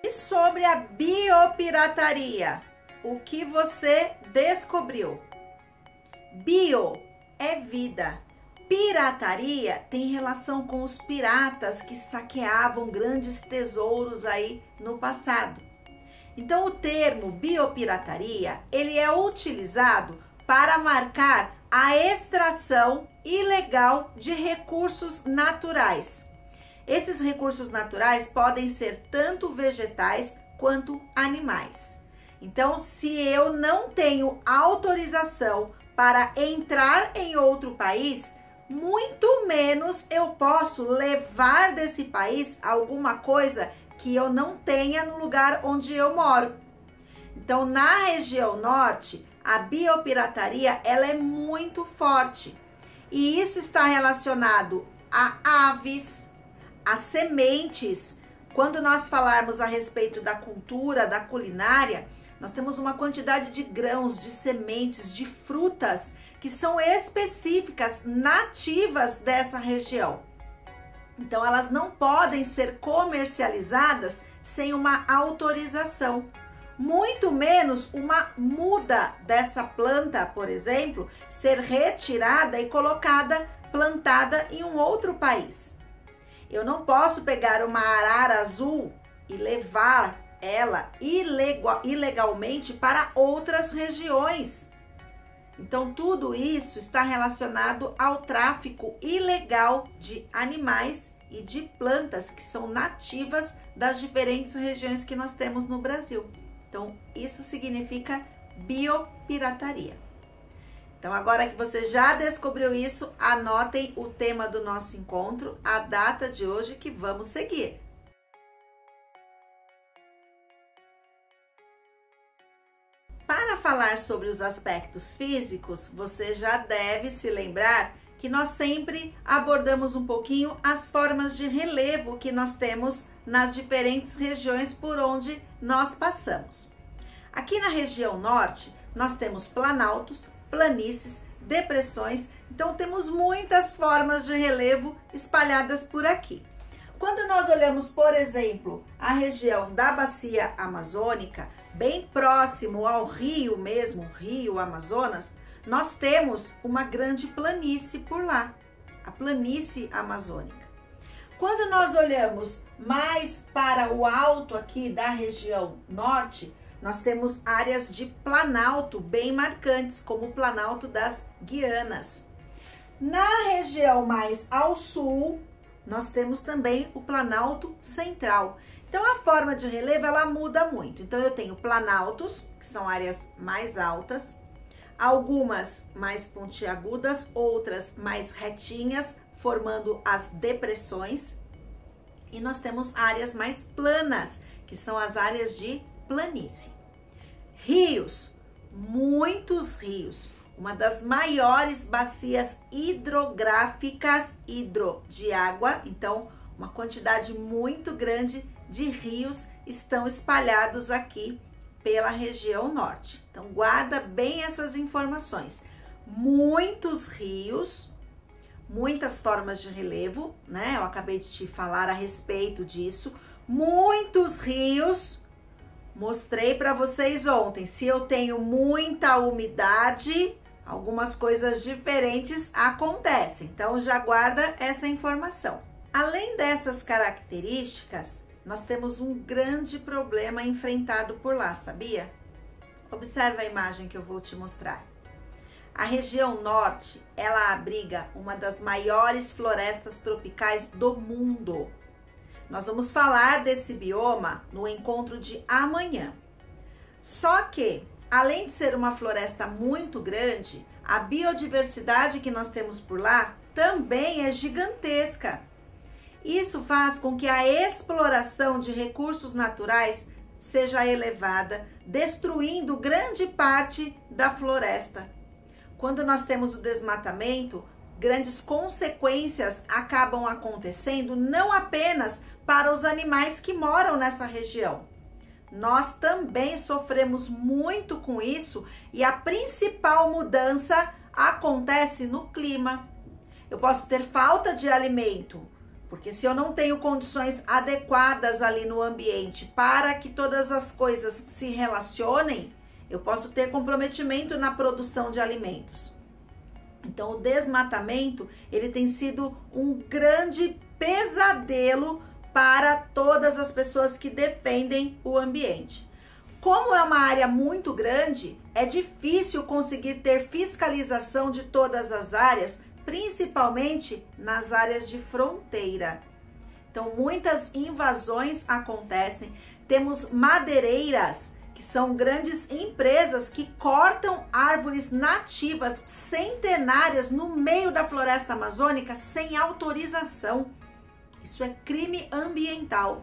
E sobre a biopirataria, o que você descobriu? Bio é vida. Pirataria tem relação com os piratas que saqueavam grandes tesouros aí no passado. Então o termo biopirataria, ele é utilizado para marcar a extração ilegal de recursos naturais. Esses recursos naturais podem ser tanto vegetais quanto animais. Então, se eu não tenho autorização para entrar em outro país, muito menos eu posso levar desse país alguma coisa que eu não tenha no lugar onde eu moro. Então, na região norte, a biopirataria ela é muito forte. E isso está relacionado a aves, as sementes. Quando nós falarmos a respeito da cultura, da culinária, Nós temos uma quantidade de grãos, de sementes, de frutas que são específicas, nativas dessa região. Então, elas não podem ser comercializadas sem uma autorização. Muito menos uma muda dessa planta, por exemplo, ser retirada e colocada, plantada em um outro país. Eu não posso pegar uma arara azul e levar ela ilegalmente para outras regiões. Então, tudo isso está relacionado ao tráfico ilegal de animais e de plantas que são nativas das diferentes regiões que nós temos no Brasil. Então, isso significa biopirataria. Então, agora que você já descobriu isso, anotem o tema do nosso encontro, a data de hoje que vamos seguir. Para falar sobre os aspectos físicos, você já deve se lembrar que nós sempre abordamos um pouquinho as formas de relevo que nós temos nas diferentes regiões por onde nós passamos. Aqui na região norte, nós temos planaltos, planícies, depressões, então temos muitas formas de relevo espalhadas por aqui. Quando nós olhamos, por exemplo, a região da bacia amazônica, bem próximo ao rio mesmo, Rio Amazonas, nós temos uma grande planície por lá, a planície amazônica. Quando nós olhamos mais para o alto aqui da região norte, nós temos áreas de planalto bem marcantes, como o Planalto das Guianas. Na região mais ao sul, nós temos também o Planalto Central. Então, a forma de relevo, ela muda muito. Então, eu tenho planaltos, que são áreas mais altas, algumas mais pontiagudas, outras mais retinhas, formando as depressões. E nós temos áreas mais planas, que são as áreas de planície. Rios, muitos rios. Uma das maiores bacias hidrográficas, de água, então uma quantidade muito grande de rios estão espalhados aqui pela região norte. Então guarda bem essas informações. Muitos rios, muitas formas de relevo, né? Eu acabei de te falar a respeito disso. Muitos rios. Mostrei para vocês ontem, se eu tenho muita umidade, algumas coisas diferentes acontecem. Então, já guarda essa informação. Além dessas características, nós temos um grande problema enfrentado por lá, sabia? Observa a imagem que eu vou te mostrar. A região norte, ela abriga uma das maiores florestas tropicais do mundo. Nós vamos falar desse bioma no encontro de amanhã. Só que, além de ser uma floresta muito grande, a biodiversidade que nós temos por lá também é gigantesca. Isso faz com que a exploração de recursos naturais seja elevada, destruindo grande parte da floresta. Quando nós temos o desmatamento, grandes consequências acabam acontecendo não apenas para os animais que moram nessa região. Nós também sofremos muito com isso e a principal mudança acontece no clima. Eu posso ter falta de alimento, porque se eu não tenho condições adequadas ali no ambiente para que todas as coisas se relacionem, eu posso ter comprometimento na produção de alimentos. Então, o desmatamento, ele tem sido um grande pesadelo para todas as pessoas que defendem o ambiente. Como é uma área muito grande, é difícil conseguir ter fiscalização de todas as áreas, principalmente nas áreas de fronteira. Então, muitas invasões acontecem. Temos madeireiras, que são grandes empresas que cortam árvores nativas centenárias no meio da floresta amazônica sem autorização. Isso é crime ambiental.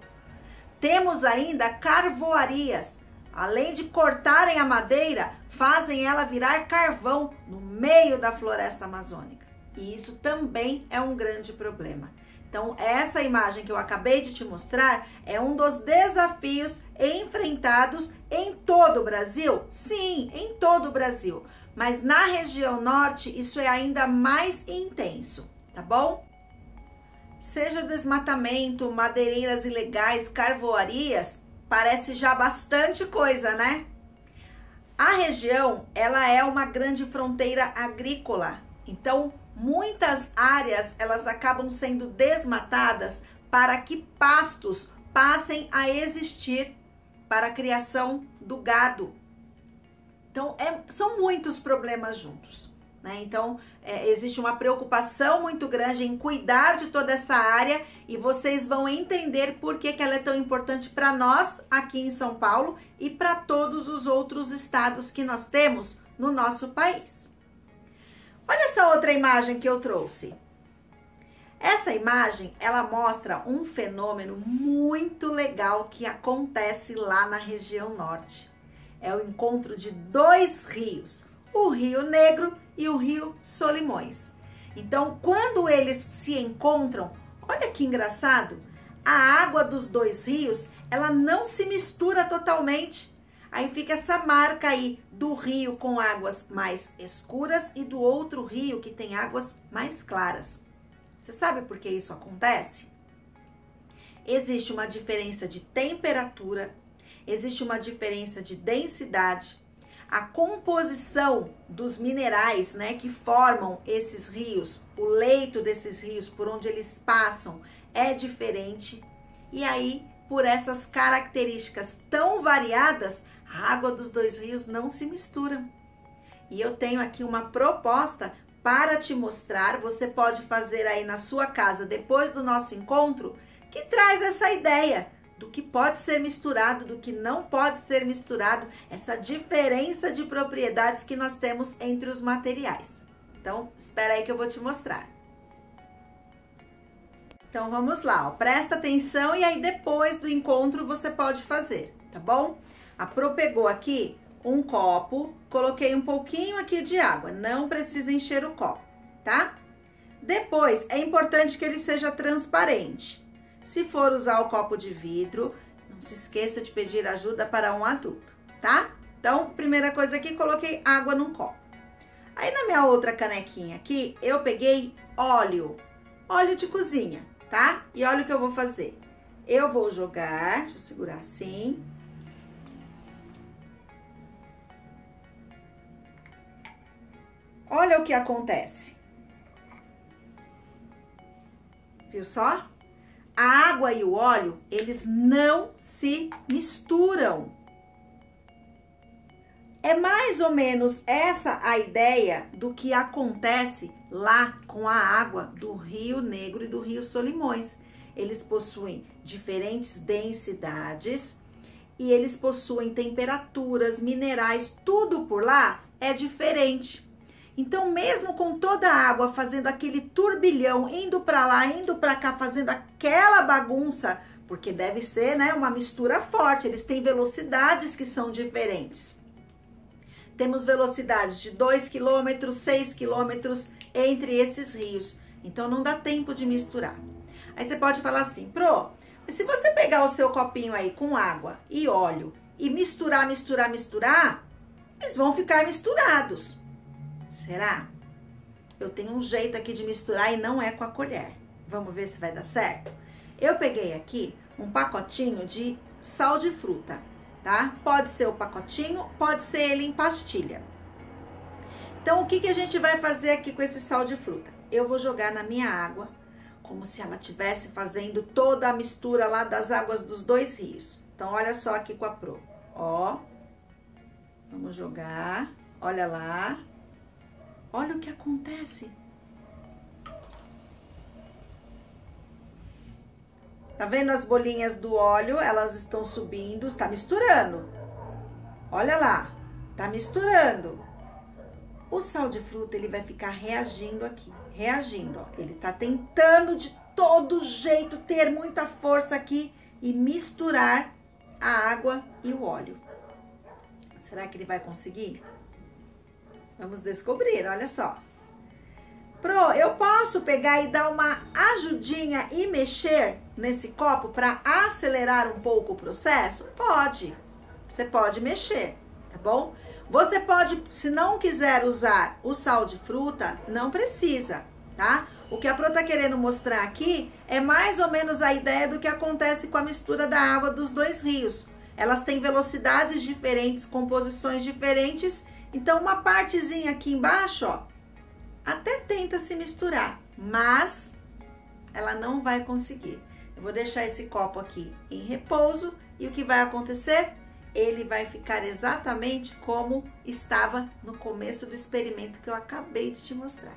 Temos ainda carvoarias. Além de cortarem a madeira, fazem ela virar carvão no meio da floresta amazônica. E isso também é um grande problema. Então, essa imagem que eu acabei de te mostrar é um dos desafios enfrentados em todo o Brasil? Sim, em todo o Brasil. Mas na região norte, isso é ainda mais intenso, tá bom? Seja desmatamento, madeireiras ilegais, carvoarias, parece já bastante coisa, né? A região, ela é uma grande fronteira agrícola. Então, muitas áreas, elas acabam sendo desmatadas para que pastos passem a existir para a criação do gado. Então, são muitos problemas juntos, né? Então, existe uma preocupação muito grande em cuidar de toda essa área e vocês vão entender por que ela é tão importante para nós aqui em São Paulo e para todos os outros estados que nós temos no nosso país. Olha essa outra imagem que eu trouxe. Essa imagem, ela mostra um fenômeno muito legal que acontece lá na região norte. É o encontro de dois rios, o Rio Negro e o Rio Solimões. Então, quando eles se encontram, olha que engraçado, a água dos dois rios, ela não se mistura totalmente. Aí fica essa marca aí do rio com águas mais escuras e do outro rio que tem águas mais claras. Você sabe por que isso acontece? Existe uma diferença de temperatura, existe uma diferença de densidade, a composição dos minerais, né, que formam esses rios, o leito desses rios por onde eles passam é diferente. E aí, por essas características tão variadas, a água dos dois rios não se mistura. E eu tenho aqui uma proposta para te mostrar, você pode fazer aí na sua casa depois do nosso encontro, que traz essa ideia do que pode ser misturado, do que não pode ser misturado, essa diferença de propriedades que nós temos entre os materiais. Então, espera aí que eu vou te mostrar. Então, vamos lá, ó. Presta atenção e aí depois do encontro você pode fazer, tá bom? A Pro pegou aqui um copo, coloquei um pouquinho aqui de água, não precisa encher o copo, tá? Depois, é importante que ele seja transparente. Se for usar o copo de vidro, não se esqueça de pedir ajuda para um adulto, tá? Então, primeira coisa aqui, coloquei água num copo. Aí, na minha outra canequinha aqui, eu peguei óleo de cozinha, tá? E olha o que eu vou fazer. Eu vou jogar, deixa eu segurar assim. Olha o que acontece. Viu só? A água e o óleo, eles não se misturam. É mais ou menos essa a ideia do que acontece lá com a água do Rio Negro e do Rio Solimões. Eles possuem diferentes densidades e eles possuem temperaturas, minerais, tudo por lá é diferente. Então, mesmo com toda a água fazendo aquele turbilhão, indo para lá, indo para cá, fazendo aquela bagunça, porque deve ser, né, uma mistura forte, eles têm velocidades que são diferentes. Temos velocidades de 2 km, 6 km entre esses rios. Então, não dá tempo de misturar. Aí você pode falar assim, Pro, mas se você pegar o seu copinho aí com água e óleo e misturar, eles vão ficar misturados. Será? Eu tenho um jeito aqui de misturar e não é com a colher. Vamos ver se vai dar certo? Eu peguei aqui um pacotinho de sal de fruta, tá? Pode ser o pacotinho, pode ser ele em pastilha. Então, o que a gente vai fazer aqui com esse sal de fruta? Eu vou jogar na minha água, como se ela estivesse fazendo toda a mistura lá das águas dos dois rios. Então, olha só aqui com a Pro. Ó, vamos jogar, olha lá. Olha o que acontece. Tá vendo as bolinhas do óleo? Elas estão subindo, está misturando. Olha lá, tá misturando. O sal de fruta, ele vai ficar reagindo aqui, reagindo, ó. Ele tá tentando de todo jeito ter muita força aqui e misturar a água e o óleo. Será que ele vai conseguir? Vamos descobrir, olha só. Pro, eu posso pegar e dar uma ajudinha e mexer nesse copo para acelerar um pouco o processo? Pode. Você pode mexer, tá bom? Você pode, se não quiser usar o sal de fruta, não precisa, tá? O que a Pro tá querendo mostrar aqui é mais ou menos a ideia do que acontece com a mistura da água dos dois rios. Elas têm velocidades diferentes, composições diferentes, então uma partezinha aqui embaixo, ó, até tenta se misturar, mas ela não vai conseguir. Eu vou deixar esse copo aqui em repouso e o que vai acontecer? Ele vai ficar exatamente como estava no começo do experimento que eu acabei de te mostrar.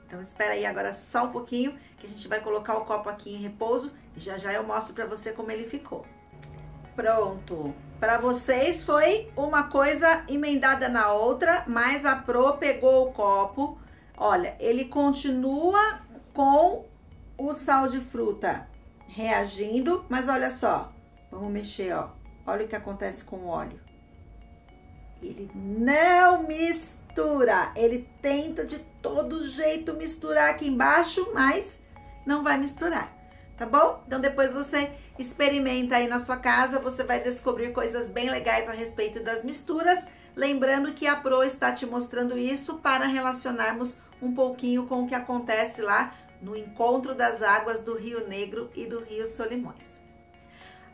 Então espera aí agora só um pouquinho que a gente vai colocar o copo aqui em repouso e já já eu mostro para você como ele ficou. Pronto! Para vocês foi uma coisa emendada na outra, mas a Pro pegou o copo. Olha, ele continua com o sal de fruta reagindo, mas olha só, vamos mexer, ó. Olha o que acontece com o óleo. Ele não mistura, ele tenta de todo jeito misturar aqui embaixo, mas não vai misturar, tá bom? Então depois você experimenta aí na sua casa, você vai descobrir coisas bem legais a respeito das misturas. Lembrando que a Pro está te mostrando isso para relacionarmos um pouquinho com o que acontece lá no encontro das águas do Rio Negro e do Rio Solimões.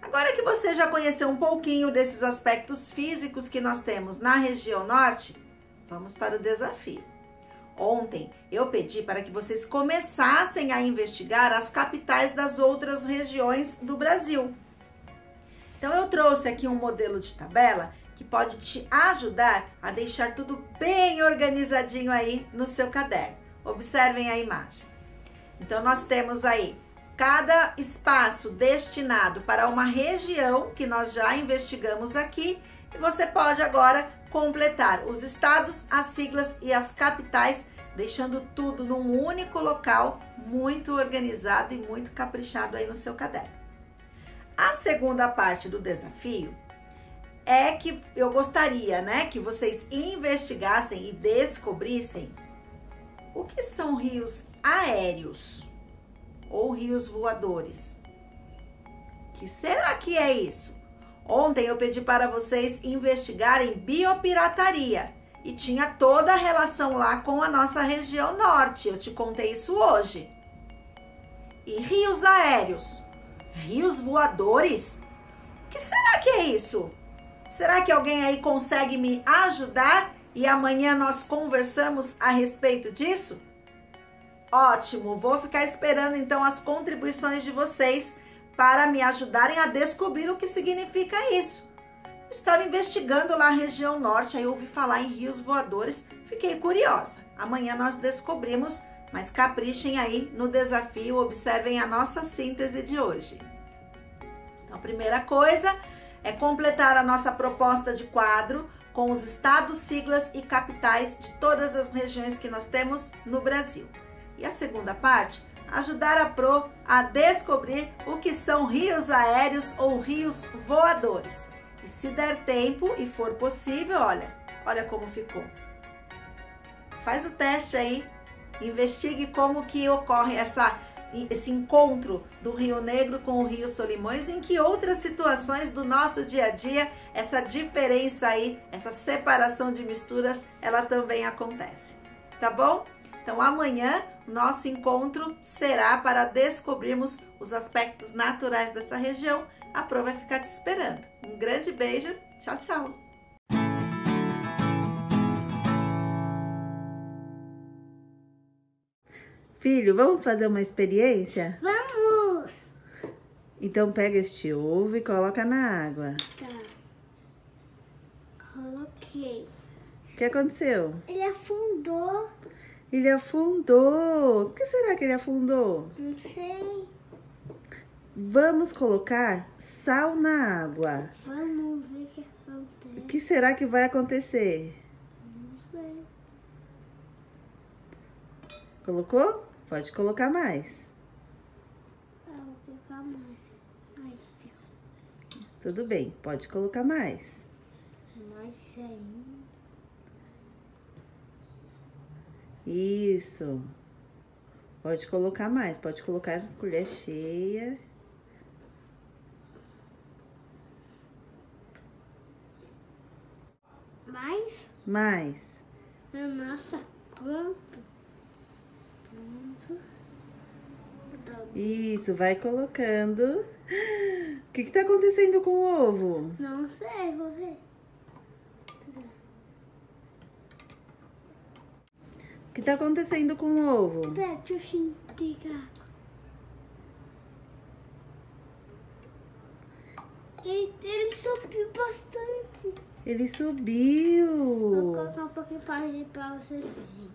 Agora que você já conheceu um pouquinho desses aspectos físicos que nós temos na região norte, vamos para o desafio. Ontem eu pedi para que vocês começassem a investigar as capitais das outras regiões do Brasil. Então eu trouxe aqui um modelo de tabela que pode te ajudar a deixar tudo bem organizadinho aí no seu caderno. Observem a imagem. Então nós temos aí cada espaço destinado para uma região que nós já investigamos aqui e você pode agora completar os estados, as siglas e as capitais, deixando tudo num único local, muito organizado e muito caprichado aí no seu caderno. A segunda parte do desafio é que eu gostaria, né, que vocês investigassem e descobrissem o que são rios aéreos ou rios voadores. Que será que é isso? Ontem eu pedi para vocês investigarem biopirataria e tinha toda a relação lá com a nossa região norte. Eu te contei isso hoje. E rios aéreos, rios voadores? O que será que é isso? Será que alguém aí consegue me ajudar e amanhã nós conversamos a respeito disso? Ótimo, vou ficar esperando então as contribuições de vocês para me ajudarem a descobrir o que significa isso. Eu estava investigando lá a região norte, aí eu ouvi falar em rios voadores, fiquei curiosa. Amanhã nós descobrimos, mas caprichem aí no desafio, observem a nossa síntese de hoje. Então, a primeira coisa é completar a nossa proposta de quadro com os estados, siglas e capitais de todas as regiões que nós temos no Brasil. E a segunda parte, ajudar a Pro a descobrir o que são rios aéreos ou rios voadores. E se der tempo e for possível, olha como ficou. Faz o teste aí, investigue como que ocorre esse encontro do Rio Negro com o Rio Solimões, em que outras situações do nosso dia a dia, essa diferença aí, essa separação de misturas, ela também acontece, tá bom? Então amanhã nosso encontro será para descobrirmos os aspectos naturais dessa região. A Pro vai ficar te esperando. Um grande beijo, tchau, tchau! Filho, vamos fazer uma experiência? Vamos! Então pega este ovo e coloca na água. Tá. Coloquei. O que aconteceu? Ele afundou. Ele afundou. Por que será que ele afundou? Não sei. Vamos colocar sal na água. Vamos ver o que acontece. O que será que vai acontecer? Não sei. Colocou? Pode colocar mais. Tá, vou colocar mais. Ai, Deus. Tudo bem, pode colocar mais. Mais ainda. Isso. Pode colocar mais, pode colocar colher cheia. Mais? Mais. Nossa, quanto? Pronto. Isso, vai colocando. O que tá acontecendo com o ovo? Não sei, vou ver. O que tá acontecendo com o ovo? Pera, deixa eu chegar. Ele subiu bastante. Ele subiu. Vou colocar um pouquinho pra vocês verem.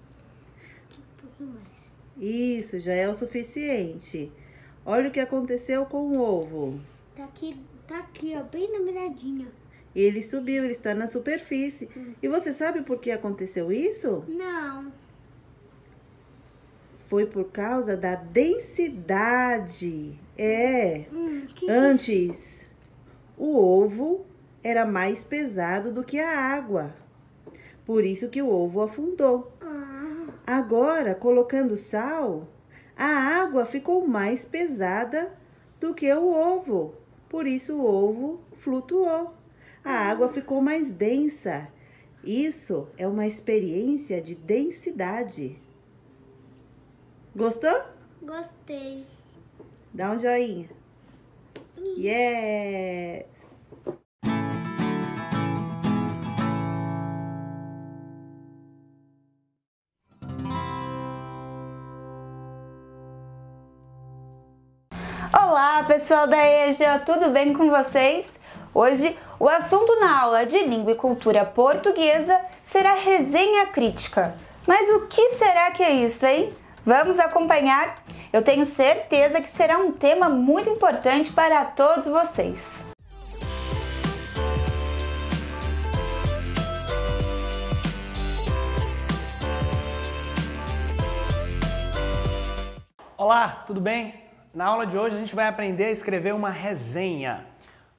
Um pouquinho mais. Isso, já é o suficiente. Olha o que aconteceu com o ovo. Tá aqui, ó, bem na miradinha. Ele subiu, ele está na superfície. E você sabe por que aconteceu isso? Não. Foi por causa da densidade. Antes, o ovo era mais pesado do que a água. Por isso que o ovo afundou. Agora, colocando sal, a água ficou mais pesada do que o ovo. Por isso o ovo flutuou. A água ficou mais densa. Isso é uma experiência de densidade. Gostou? Gostei. Dá um joinha. Yes! Olá, pessoal da EJA, tudo bem com vocês? Hoje, o assunto na aula de Língua e Cultura Portuguesa será resenha crítica. Mas o que será que é isso, hein? Vamos acompanhar? Eu tenho certeza que será um tema muito importante para todos vocês. Olá, tudo bem? Na aula de hoje a gente vai aprender a escrever uma resenha.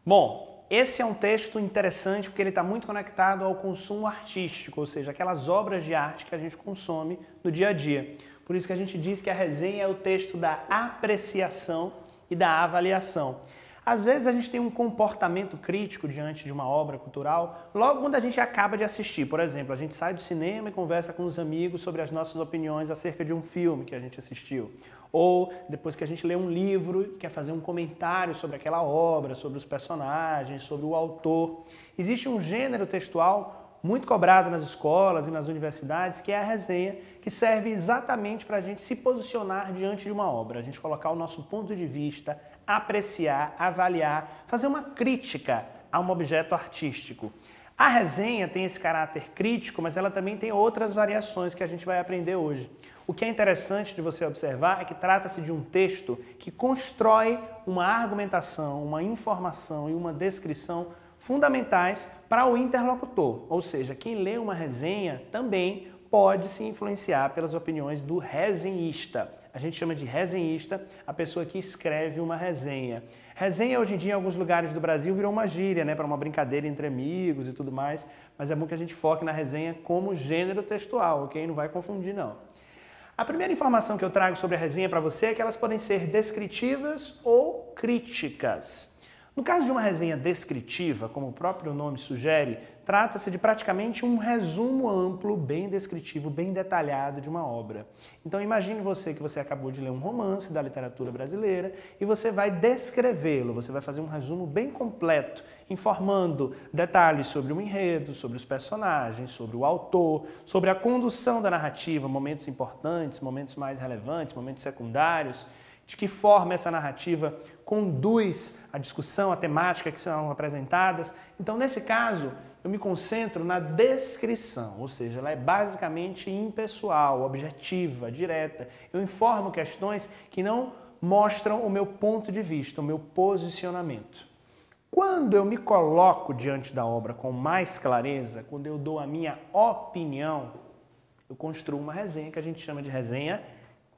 Bom, esse é um texto interessante porque ele está muito conectado ao consumo artístico, ou seja, aquelas obras de arte que a gente consome no dia a dia. Por isso que a gente diz que a resenha é o texto da apreciação e da avaliação. Às vezes a gente tem um comportamento crítico diante de uma obra cultural logo quando a gente acaba de assistir. Por exemplo, a gente sai do cinema e conversa com os amigos sobre as nossas opiniões acerca de um filme que a gente assistiu. Ou depois que a gente lê um livro e quer fazer um comentário sobre aquela obra, sobre os personagens, sobre o autor. Existe um gênero textual muito cobrado nas escolas e nas universidades, que é a resenha, que serve exatamente para a gente se posicionar diante de uma obra, a gente colocar o nosso ponto de vista, apreciar, avaliar, fazer uma crítica a um objeto artístico. A resenha tem esse caráter crítico, mas ela também tem outras variações que a gente vai aprender hoje. O que é interessante de você observar é que trata-se de um texto que constrói uma argumentação, uma informação e uma descrição fundamentais para o interlocutor, ou seja, quem lê uma resenha também pode se influenciar pelas opiniões do resenhista. A gente chama de resenhista a pessoa que escreve uma resenha. Resenha hoje em dia em alguns lugares do Brasil virou uma gíria, né, para uma brincadeira entre amigos e tudo mais, mas é bom que a gente foque na resenha como gênero textual, ok? Não vai confundir não. A primeira informação que eu trago sobre a resenha para você é que elas podem ser descritivas ou críticas. No caso de uma resenha descritiva, como o próprio nome sugere, trata-se de praticamente um resumo amplo, bem descritivo, bem detalhado de uma obra. Então imagine você que você acabou de ler um romance da literatura brasileira e você vai descrevê-lo, você vai fazer um resumo bem completo, informando detalhes sobre o enredo, sobre os personagens, sobre o autor, sobre a condução da narrativa, momentos importantes, momentos mais relevantes, momentos secundários, de que forma essa narrativa conduz a discussão, a temática que são apresentadas. Então, nesse caso, eu me concentro na descrição, ou seja, ela é basicamente impessoal, objetiva, direta. Eu informo questões que não mostram o meu ponto de vista, o meu posicionamento. Quando eu me coloco diante da obra com mais clareza, quando eu dou a minha opinião, eu construo uma resenha que a gente chama de resenha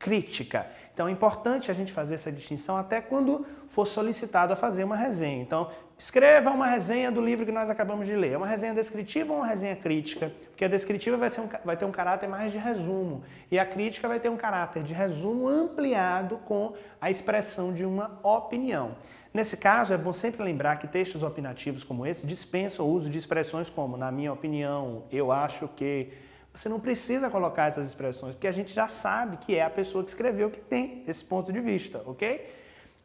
crítica. Então é importante a gente fazer essa distinção até quando for solicitado a fazer uma resenha. Então, escreva uma resenha do livro que nós acabamos de ler. É uma resenha descritiva ou uma resenha crítica? Porque a descritiva vai ter um caráter mais de resumo e a crítica vai ter um caráter de resumo ampliado com a expressão de uma opinião. Nesse caso, é bom sempre lembrar que textos opinativos como esse dispensam o uso de expressões como na minha opinião, eu acho que... Você não precisa colocar essas expressões, porque a gente já sabe que é a pessoa que escreveu que tem esse ponto de vista, ok?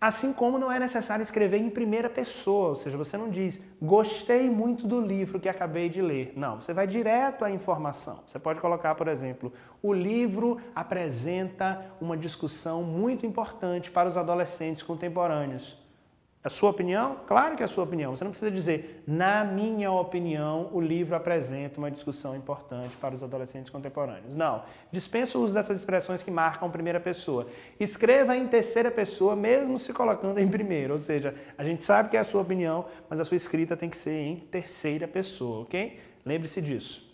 Assim como não é necessário escrever em primeira pessoa, ou seja, você não diz, gostei muito do livro que acabei de ler. Não, você vai direto à informação. Você pode colocar, por exemplo, o livro apresenta uma discussão muito importante para os adolescentes contemporâneos. A sua opinião? Claro que é a sua opinião. Você não precisa dizer, na minha opinião, o livro apresenta uma discussão importante para os adolescentes contemporâneos. Não. Dispensa o uso dessas expressões que marcam primeira pessoa. Escreva em terceira pessoa, mesmo se colocando em primeira. Ou seja, a gente sabe que é a sua opinião, mas a sua escrita tem que ser em terceira pessoa, ok? Lembre-se disso.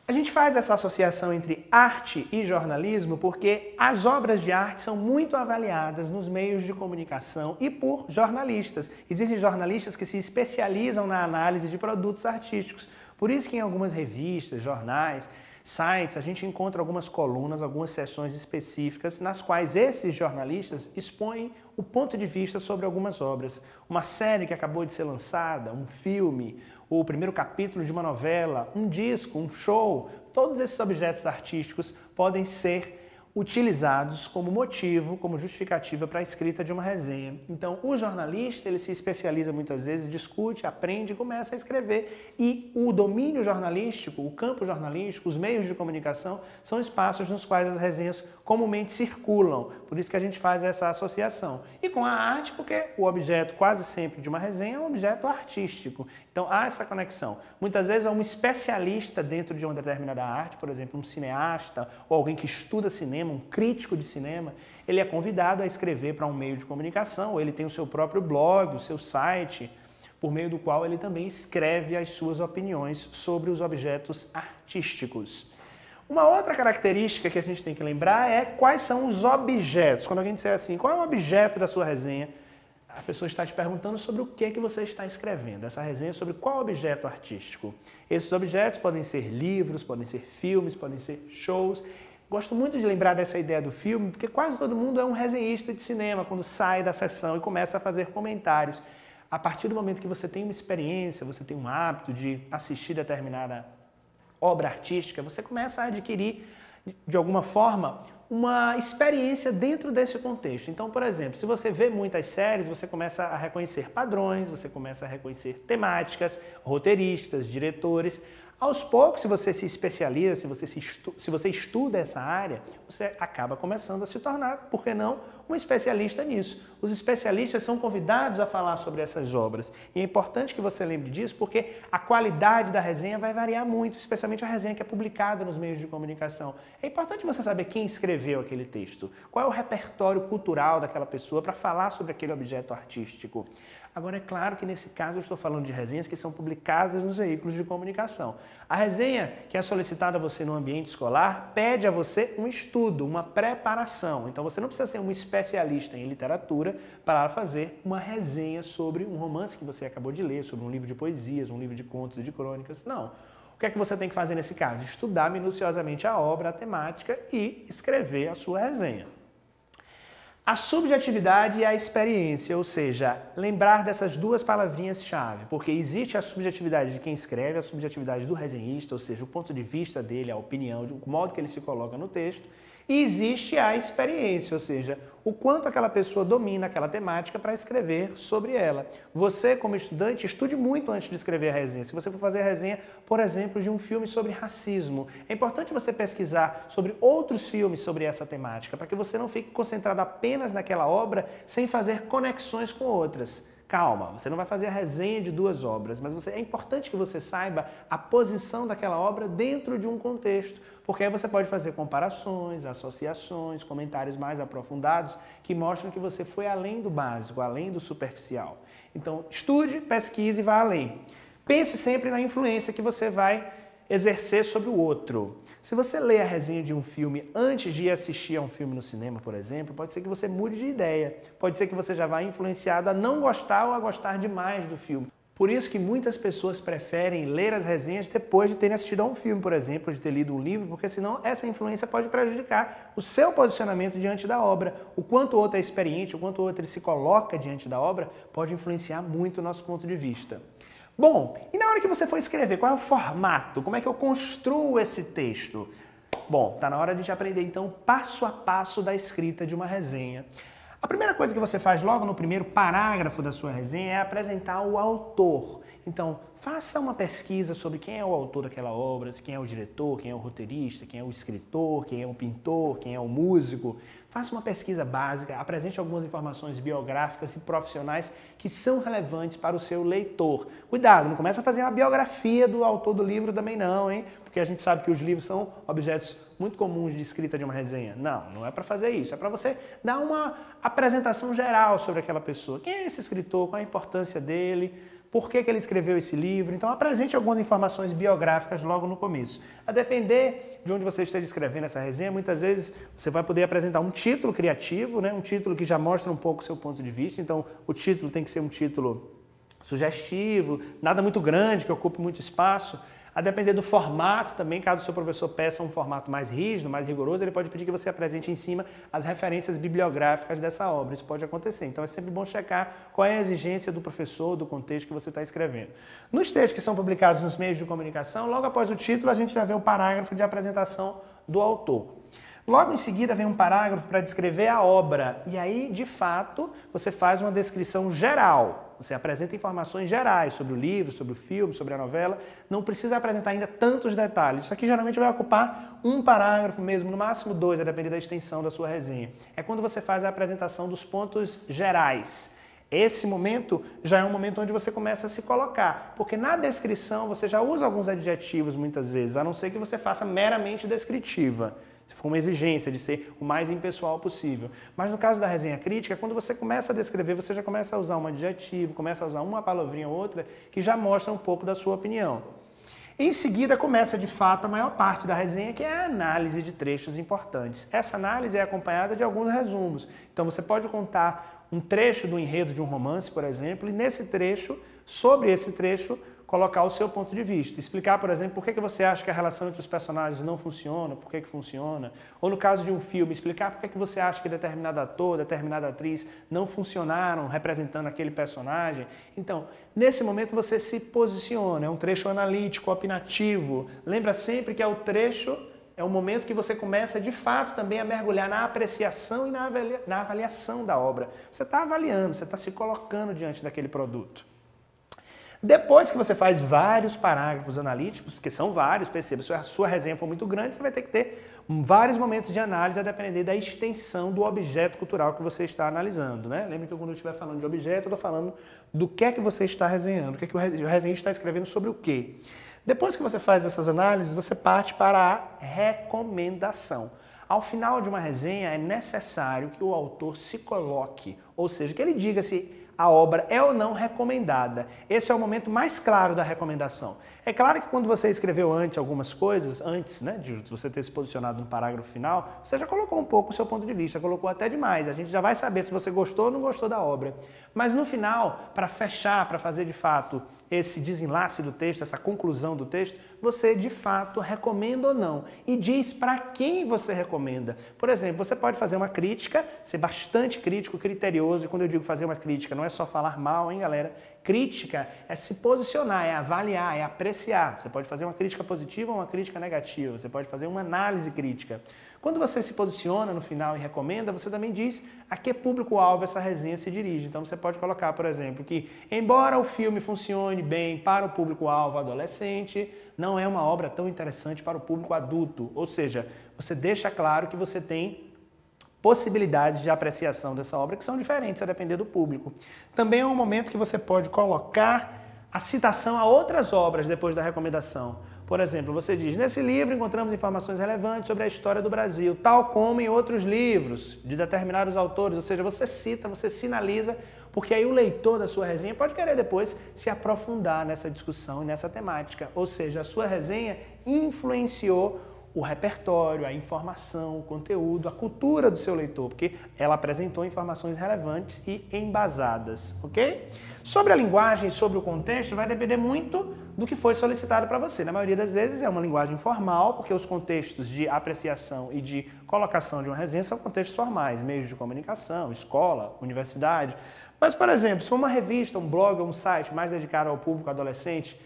A gente faz essa associação entre arte e jornalismo porque as obras de arte são muito avaliadas nos meios de comunicação e por jornalistas. Existem jornalistas que se especializam na análise de produtos artísticos. Por isso que em algumas revistas, jornais, sites, a gente encontra algumas colunas, algumas seções específicas nas quais esses jornalistas expõem o ponto de vista sobre algumas obras. Uma série que acabou de ser lançada, um filme, o primeiro capítulo de uma novela, um disco, um show, todos esses objetos artísticos podem ser utilizados como motivo, como justificativa para a escrita de uma resenha. Então, o jornalista, ele se especializa muitas vezes, discute, aprende e começa a escrever. E o domínio jornalístico, o campo jornalístico, os meios de comunicação, são espaços nos quais as resenhas comumente circulam. Por isso que a gente faz essa associação. E com a arte, porque o objeto quase sempre de uma resenha é um objeto artístico. Então, há essa conexão. Muitas vezes é um especialista dentro de uma determinada arte, por exemplo, um cineasta ou alguém que estuda cinema, um crítico de cinema, ele é convidado a escrever para um meio de comunicação, ou ele tem o seu próprio blog, o seu site, por meio do qual ele também escreve as suas opiniões sobre os objetos artísticos. Uma outra característica que a gente tem que lembrar é quais são os objetos. Quando alguém disser assim, qual é o objeto da sua resenha? A pessoa está te perguntando sobre o que você está escrevendo. Essa resenha é sobre qual objeto artístico. Esses objetos podem ser livros, podem ser filmes, podem ser shows. Gosto muito de lembrar dessa ideia do filme, porque quase todo mundo é um resenhista de cinema quando sai da sessão e começa a fazer comentários. A partir do momento que você tem uma experiência, você tem um hábito de assistir determinada obra artística, você começa a adquirir, de alguma forma, uma experiência dentro desse contexto. Então, por exemplo, se você vê muitas séries, você começa a reconhecer padrões, você começa a reconhecer temáticas, roteiristas, diretores. Aos poucos, se você se especializa, se você estuda essa área, você acaba começando a se tornar, por que não, um especialista nisso. Os especialistas são convidados a falar sobre essas obras. E é importante que você lembre disso, porque a qualidade da resenha vai variar muito, especialmente a resenha que é publicada nos meios de comunicação. É importante você saber quem escreveu aquele texto, qual é o repertório cultural daquela pessoa para falar sobre aquele objeto artístico. Agora, é claro que nesse caso eu estou falando de resenhas que são publicadas nos veículos de comunicação. A resenha que é solicitada a você no ambiente escolar pede a você um estudo, uma preparação. Então você não precisa ser um especialista em literatura para fazer uma resenha sobre um romance que você acabou de ler, sobre um livro de poesias, um livro de contos e de crônicas. Não. O que é que você tem que fazer nesse caso? Estudar minuciosamente a obra, a temática e escrever a sua resenha. A subjetividade e a experiência, ou seja, lembrar dessas duas palavrinhas-chave, porque existe a subjetividade de quem escreve, a subjetividade do resenhista, ou seja, o ponto de vista dele, a opinião, o modo que ele se coloca no texto, e existe a experiência, ou seja, o quanto aquela pessoa domina aquela temática para escrever sobre ela. Você, como estudante, estude muito antes de escrever a resenha. Se você for fazer a resenha, por exemplo, de um filme sobre racismo, é importante você pesquisar sobre outros filmes sobre essa temática, para que você não fique concentrado apenas naquela obra sem fazer conexões com outras. Calma, você não vai fazer a resenha de duas obras, mas é importante que você saiba a posição daquela obra dentro de um contexto, porque aí você pode fazer comparações, associações, comentários mais aprofundados que mostram que você foi além do básico, além do superficial. Então, estude, pesquise e vá além. Pense sempre na influência que você vai exercer sobre o outro. Se você lê a resenha de um filme antes de ir assistir a um filme no cinema, por exemplo, pode ser que você mude de ideia. Pode ser que você já vá influenciado a não gostar ou a gostar demais do filme. Por isso que muitas pessoas preferem ler as resenhas depois de terem assistido a um filme, por exemplo, de ter lido um livro, porque senão essa influência pode prejudicar o seu posicionamento diante da obra. O quanto o outro é experiente, o quanto o outro ele se coloca diante da obra, pode influenciar muito o nosso ponto de vista. Bom, e na hora que você for escrever, qual é o formato? Como é que eu construo esse texto? Bom, tá na hora de a gente aprender então passo a passo da escrita de uma resenha. A primeira coisa que você faz logo no primeiro parágrafo da sua resenha é apresentar o autor. Então, faça uma pesquisa sobre quem é o autor daquela obra, quem é o diretor, quem é o roteirista, quem é o escritor, quem é o pintor, quem é o músico. Faça uma pesquisa básica, apresente algumas informações biográficas e profissionais que são relevantes para o seu leitor. Cuidado, não começa a fazer uma biografia do autor do livro também não, hein? Porque a gente sabe que os livros são objetos muito comuns de escrita de uma resenha. Não, não é para fazer isso. É para você dar uma apresentação geral sobre aquela pessoa. Quem é esse escritor? Qual a importância dele? Por que ele escreveu esse livro? Então apresente algumas informações biográficas logo no começo. A depender de onde você esteja escrevendo essa resenha, muitas vezes você vai poder apresentar um título criativo, né? Um título que já mostra um pouco o seu ponto de vista. Então o título tem que ser um título sugestivo, nada muito grande, que ocupe muito espaço. A depender do formato também, caso o seu professor peça um formato mais rígido, mais rigoroso, ele pode pedir que você apresente em cima as referências bibliográficas dessa obra. Isso pode acontecer. Então é sempre bom checar qual é a exigência do professor, do contexto que você está escrevendo. Nos textos que são publicados nos meios de comunicação, logo após o título, a gente já vê o parágrafo de apresentação do autor. Logo em seguida vem um parágrafo para descrever a obra. E aí, de fato, você faz uma descrição geral. Você apresenta informações gerais sobre o livro, sobre o filme, sobre a novela. Não precisa apresentar ainda tantos detalhes. Isso aqui geralmente vai ocupar um parágrafo mesmo, no máximo 2, a depender da extensão da sua resenha. É quando você faz a apresentação dos pontos gerais. Esse momento já é um momento onde você começa a se colocar, porque na descrição você já usa alguns adjetivos muitas vezes, a não ser que você faça meramente descritiva. Se for uma exigência de ser o mais impessoal possível. Mas no caso da resenha crítica, quando você começa a descrever, você já começa a usar um adjetivo, começa a usar uma palavrinha ou outra que já mostra um pouco da sua opinião. Em seguida começa de fato a maior parte da resenha, que é a análise de trechos importantes. Essa análise é acompanhada de alguns resumos. Então você pode contar um trecho do enredo de um romance, por exemplo, e nesse trecho, sobre esse trecho, colocar o seu ponto de vista. Explicar, por exemplo, por que você acha que a relação entre os personagens não funciona, por que funciona. Ou no caso de um filme, explicar por que você acha que determinado ator, determinada atriz não funcionaram representando aquele personagem. Então, nesse momento você se posiciona. É um trecho analítico, opinativo. Lembra sempre que é o trecho, é o momento que você começa de fato também a mergulhar na apreciação e na avaliação da obra. Você está avaliando, você está se colocando diante daquele produto. Depois que você faz vários parágrafos analíticos, porque são vários, perceba, se a sua resenha for muito grande, você vai ter que ter vários momentos de análise a depender da extensão do objeto cultural que você está analisando, né? Lembre que quando eu estiver falando de objeto, eu estou falando do que é que você está resenhando, o que é que o resenhista está escrevendo sobre o quê. Depois que você faz essas análises, você parte para a recomendação. Ao final de uma resenha, é necessário que o autor se coloque, ou seja, que ele diga se a obra é ou não recomendada. Esse é o momento mais claro da recomendação. É claro que quando você escreveu antes algumas coisas, antes, né, de você ter se posicionado no parágrafo final, você já colocou um pouco o seu ponto de vista, colocou até demais. A gente já vai saber se você gostou ou não gostou da obra. Mas no final, para fechar, para fazer de fato esse desenlace do texto, essa conclusão do texto, você de fato recomenda ou não. E diz para quem você recomenda. Por exemplo, você pode fazer uma crítica, ser bastante crítico, criterioso, e quando eu digo fazer uma crítica, não é só falar mal, hein, galera? Crítica é se posicionar, é avaliar, é apreciar. Você pode fazer uma crítica positiva ou uma crítica negativa, você pode fazer uma análise crítica. Quando você se posiciona no final e recomenda, você também diz a que público-alvo essa resenha se dirige. Então você pode colocar, por exemplo, que embora o filme funcione bem para o público-alvo adolescente, não é uma obra tão interessante para o público adulto. Ou seja, você deixa claro que você tem possibilidades de apreciação dessa obra que são diferentes a depender do público. Também é um momento que você pode colocar a citação a outras obras depois da recomendação. Por exemplo, você diz, nesse livro encontramos informações relevantes sobre a história do Brasil, tal como em outros livros de determinados autores, ou seja, você cita, você sinaliza porque aí o leitor da sua resenha pode querer depois se aprofundar nessa discussão e nessa temática. Ou seja, a sua resenha influenciou o repertório, a informação, o conteúdo, a cultura do seu leitor, porque ela apresentou informações relevantes e embasadas, ok? Sobre a linguagem, sobre o contexto, vai depender muito do que foi solicitado para você. Na maioria das vezes é uma linguagem formal, porque os contextos de apreciação e de colocação de uma resenha são contextos formais, meios de comunicação, escola, universidade. Mas, por exemplo, se for uma revista, um blog ou um site mais dedicado ao público adolescente,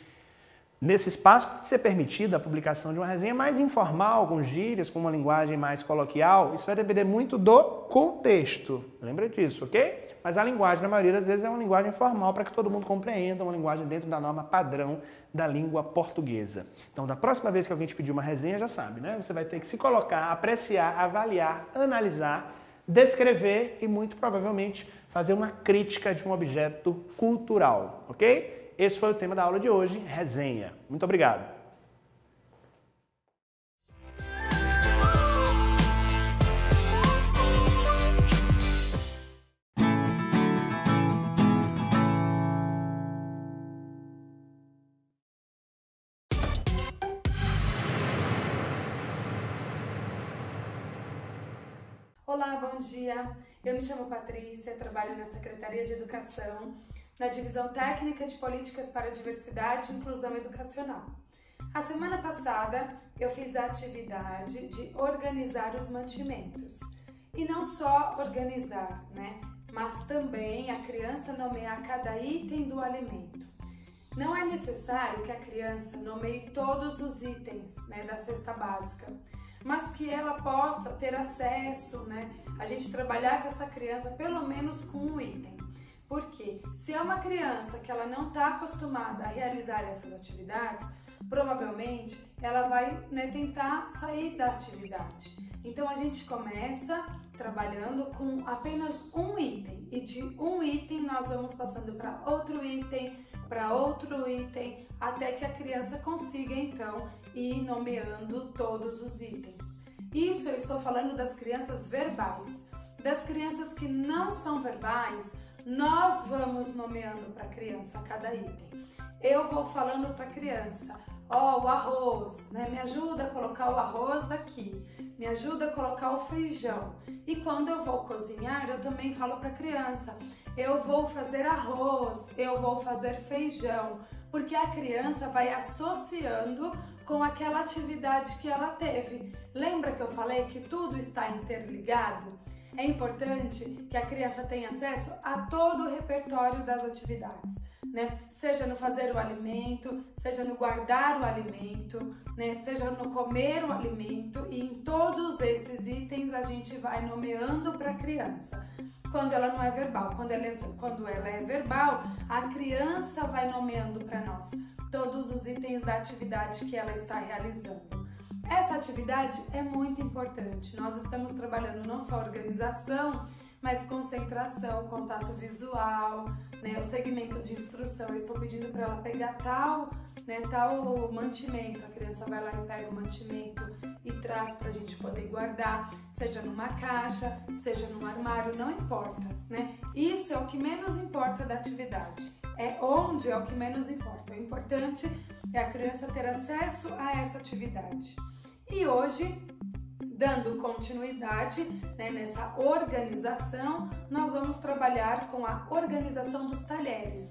nesse espaço pode ser permitida a publicação de uma resenha mais informal, com gírias, com uma linguagem mais coloquial. Isso vai depender muito do contexto. Lembra disso, ok? Mas a linguagem, na maioria das vezes, é uma linguagem formal para que todo mundo compreenda, uma linguagem dentro da norma padrão da língua portuguesa. Então, da próxima vez que alguém te pedir uma resenha, já sabe, né? Você vai ter que se colocar, apreciar, avaliar, analisar, descrever e, muito provavelmente, fazer uma crítica de um objeto cultural, ok? Esse foi o tema da aula de hoje, resenha. Muito obrigado. Olá, bom dia. Eu me chamo Patrícia, trabalho na Secretaria de Educação, na Divisão Técnica de Políticas para a Diversidade e Inclusão Educacional. A semana passada eu fiz a atividade de organizar os mantimentos. E não só organizar, né? Mas também a criança nomear cada item do alimento. Não é necessário que a criança nomeie todos os itens, né, da cesta básica, mas que ela possa ter acesso, né? A gente trabalhar com essa criança pelo menos com um item. Porque se é uma criança que ela não está acostumada a realizar essas atividades, provavelmente ela vai, né, tentar sair da atividade. Então a gente começa trabalhando com apenas um item e de um item nós vamos passando para outro item, até que a criança consiga então ir nomeando todos os itens. Isso eu estou falando das crianças verbais. Das crianças que não são verbais, nós vamos nomeando para a criança cada item. Eu vou falando para a criança, ó, o arroz, né? Me ajuda a colocar o arroz aqui, me ajuda a colocar o feijão. E quando eu vou cozinhar, eu também falo para a criança, eu vou fazer arroz, eu vou fazer feijão, porque a criança vai associando com aquela atividade que ela teve. Lembra que eu falei que tudo está interligado? É importante que a criança tenha acesso a todo o repertório das atividades, né? Seja no fazer o alimento, seja no guardar o alimento, né? Seja no comer o alimento, e em todos esses itens a gente vai nomeando para a criança. Quando ela não é verbal, quando ela é verbal, a criança vai nomeando para nós todos os itens da atividade que ela está realizando. Essa atividade é muito importante. Nós estamos trabalhando não só organização, mas concentração, contato visual, né, o segmento de instrução. Eu estou pedindo para ela pegar tal mantimento. A criança vai lá e pega o mantimento e traz para a gente poder guardar, seja numa caixa, seja num armário, não importa, né? Isso é o que menos importa da atividade. É onde é o que menos importa. O importante é a criança ter acesso a essa atividade. E hoje, dando continuidade, né, nessa organização, nós vamos trabalhar com a organização dos talheres.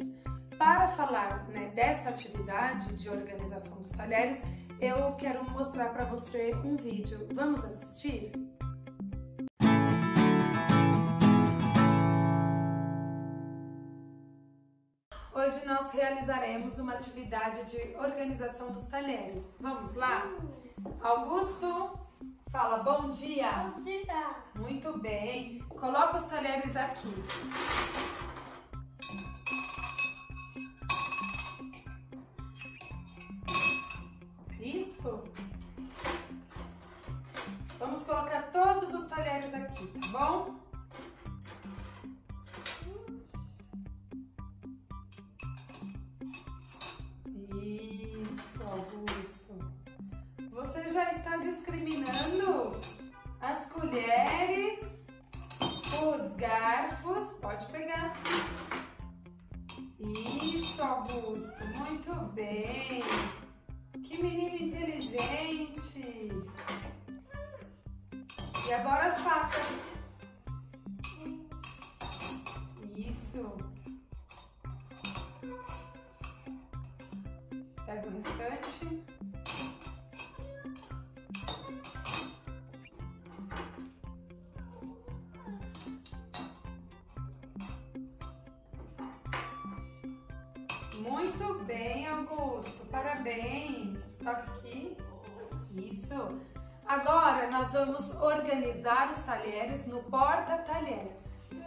Para falar, né, dessa atividade de organização dos talheres, eu quero mostrar para você um vídeo. Vamos assistir? Hoje nós realizaremos uma atividade de organização dos talheres. Vamos lá? Augusto, fala bom dia. Bom dia. Muito bem. Coloca os talheres aqui. Isso. Vamos colocar todos os talheres aqui, tá bom? Isso, Augusto. Você já está discriminando as colheres, os garfos, pode pegar, Isso, Augusto, muito bem. Que menino inteligente. E agora as facas. Isso. Pega o restante. Muito bem, Augusto. Parabéns. Toca aqui. Isso. Agora nós vamos organizar os talheres no porta-talher.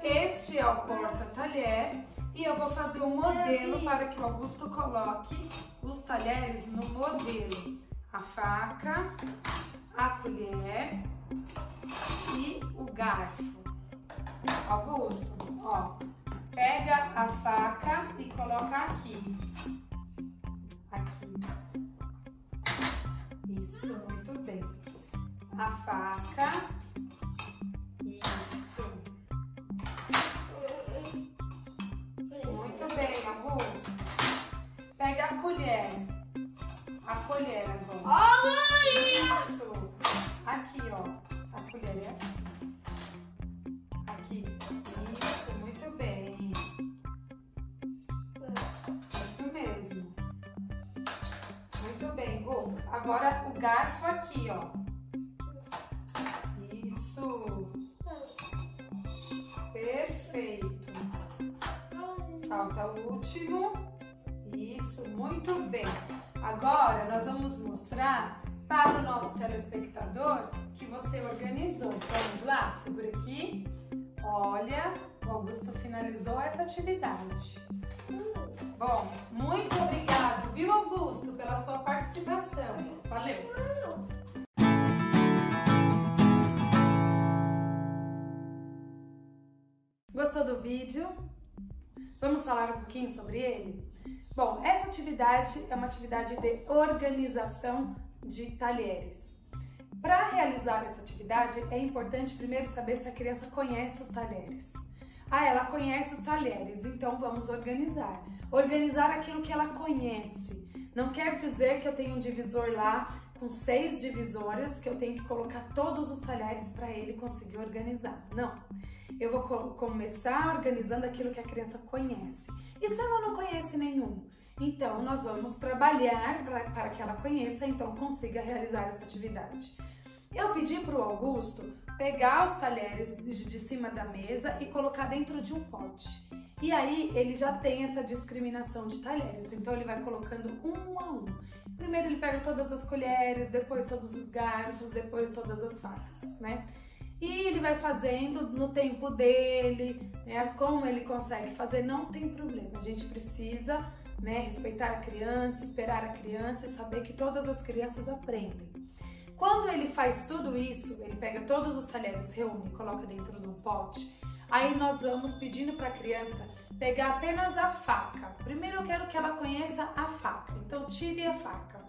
Este é o porta-talher e eu vou fazer um modelo para que o Augusto coloque os talheres no modelo. A faca, a colher e o garfo. Augusto, ó, pega a faca e coloca aqui. Aqui. Isso, muito bem. A faca. Isso. Muito bem, Augusto. Pega a colher. A colher agora. Isso. Aqui, ó. A colher. Aqui. Isso, muito bem. Isso mesmo. Muito bem, Gu. Agora o garfo aqui, ó. Isso. Perfeito. Falta o último. Isso, muito bem. Agora nós vamos mostrar para o nosso telespectador que você organizou. Vamos lá? Segura aqui. Olha, o Augusto finalizou essa atividade. Bom, muito obrigado, viu, Augusto, pela sua participação. Valeu! Gostou do vídeo? Vamos falar um pouquinho sobre ele? Bom, essa atividade é uma atividade de organização de talheres. Para realizar essa atividade, é importante primeiro saber se a criança conhece os talheres. Ah, ela conhece os talheres, então vamos organizar. Organizar aquilo que ela conhece. Não quer dizer que eu tenho um divisor lá com 6 divisórias, que eu tenho que colocar todos os talheres para ele conseguir organizar. Não. Eu vou começar organizando aquilo que a criança conhece. E se ela não conhece nenhum? Então, nós vamos trabalhar para que ela conheça, então consiga realizar essa atividade. Eu pedi para o Augusto pegar os talheres de cima da mesa e colocar dentro de um pote. E aí, ele já tem essa discriminação de talheres, então ele vai colocando um a um. Primeiro ele pega todas as colheres, depois todos os garfos, depois todas as facas, né? E ele vai fazendo no tempo dele, né? Como ele consegue fazer, não tem problema. A gente precisa, né, respeitar a criança, esperar a criança e saber que todas as crianças aprendem. Quando ele faz tudo isso, ele pega todos os talheres, reúne e coloca dentro de um pote, aí nós vamos pedindo para a criança pegar apenas a faca. Primeiro eu quero que ela conheça a faca, então tire a faca.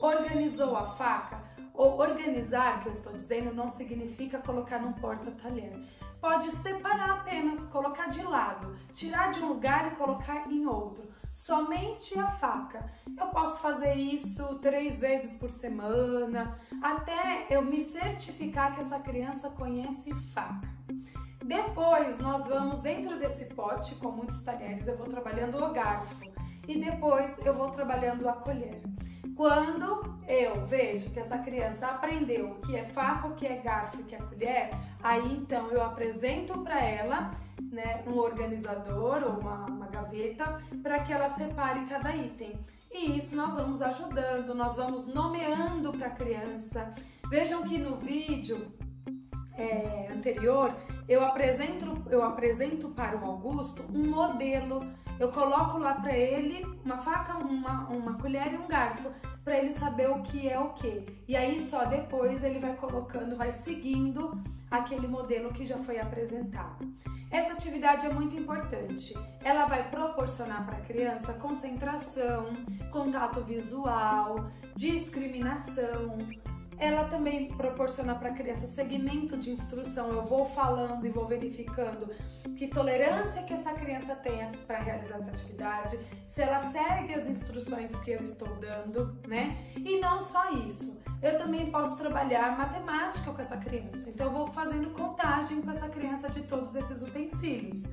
Organizou a faca? Organizar, que eu estou dizendo, não significa colocar num porta-talher. Pode separar apenas, colocar de lado, tirar de um lugar e colocar em outro. Somente a faca. Eu posso fazer isso 3 vezes por semana, até eu me certificar que essa criança conhece faca. Depois nós vamos dentro desse pote com muitos talheres, eu vou trabalhando o garfo e depois eu vou trabalhando a colher. Quando eu vejo que essa criança aprendeu o que é faca, o que é garfo e o que é colher, aí então eu apresento para ela, né, um organizador ou uma gaveta para que ela separe cada item. E isso nós vamos ajudando, nós vamos nomeando para a criança. Vejam que no vídeo anterior eu apresento para o Augusto um modelo. Eu coloco lá para ele uma faca, uma colher e um garfo, para ele saber o que é o que. E aí só depois ele vai colocando, vai seguindo aquele modelo que já foi apresentado. Essa atividade é muito importante. Ela vai proporcionar para a criança concentração, contato visual, discriminação. ela também proporciona para a criança segmento de instrução. Eu vou falando e vou verificando que tolerância que essa criança tenha para realizar essa atividade, se ela segue as instruções que eu estou dando, né? E não só isso, eu também posso trabalhar matemática com essa criança. Então eu vou fazendo contagem com essa criança de todos esses utensílios.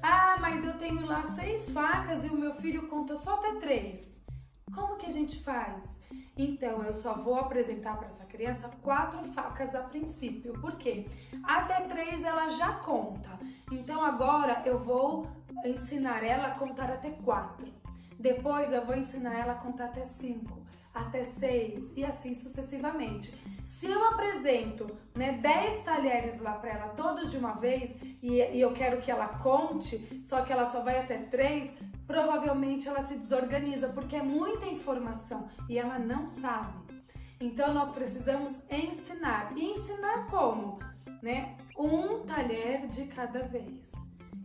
Ah, mas eu tenho lá 6 facas e o meu filho conta só até 3. Como que a gente faz? Então, eu só vou apresentar para essa criança 4 facas a princípio. Por quê? Até 3 ela já conta. Então, agora eu vou ensinar ela a contar até 4. Depois, eu vou ensinar ela a contar até 5, até 6 e assim sucessivamente. Se eu apresento 10 talheres lá para ela todos de uma vez e eu quero que ela conte, só que ela só vai até 3, provavelmente ela se desorganiza, porque é muita informação e ela não sabe. Então, nós precisamos ensinar. E ensinar como? Um talher de cada vez.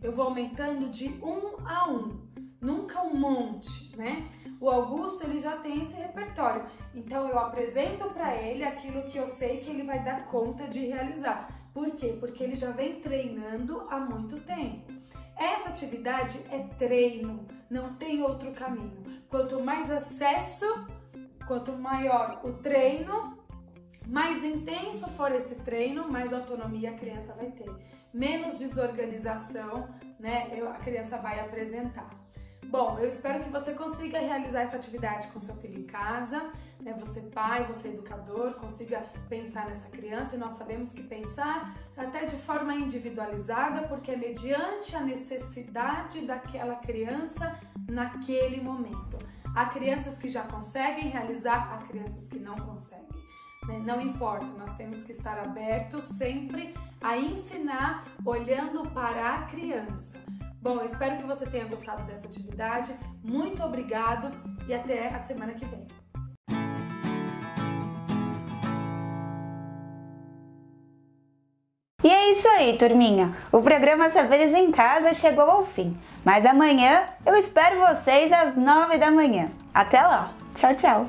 Eu vou aumentando de 1 a 1, nunca um monte, né? O Augusto, ele já tem esse repertório. Então, eu apresento para ele aquilo que eu sei que ele vai dar conta de realizar. Por quê? Porque ele já vem treinando há muito tempo. Essa atividade é treino, não tem outro caminho. Quanto mais acesso, quanto maior o treino, mais intenso for esse treino, mais autonomia a criança vai ter. Menos desorganização, né, a criança vai apresentar. Bom, eu espero que você consiga realizar essa atividade com seu filho em casa, né? Você pai, você educador, consiga pensar nessa criança, e nós sabemos que pensar até de forma individualizada, porque é mediante a necessidade daquela criança naquele momento. Há crianças que já conseguem realizar, há crianças que não conseguem, né? Não importa, nós temos que estar abertos sempre a ensinar olhando para a criança. Bom, eu espero que você tenha gostado dessa atividade. Muito obrigado e até a semana que vem. E é isso aí, turminha. O programa Saberes em Casa chegou ao fim. Mas amanhã eu espero vocês às 9 da manhã. Até lá. Tchau, tchau.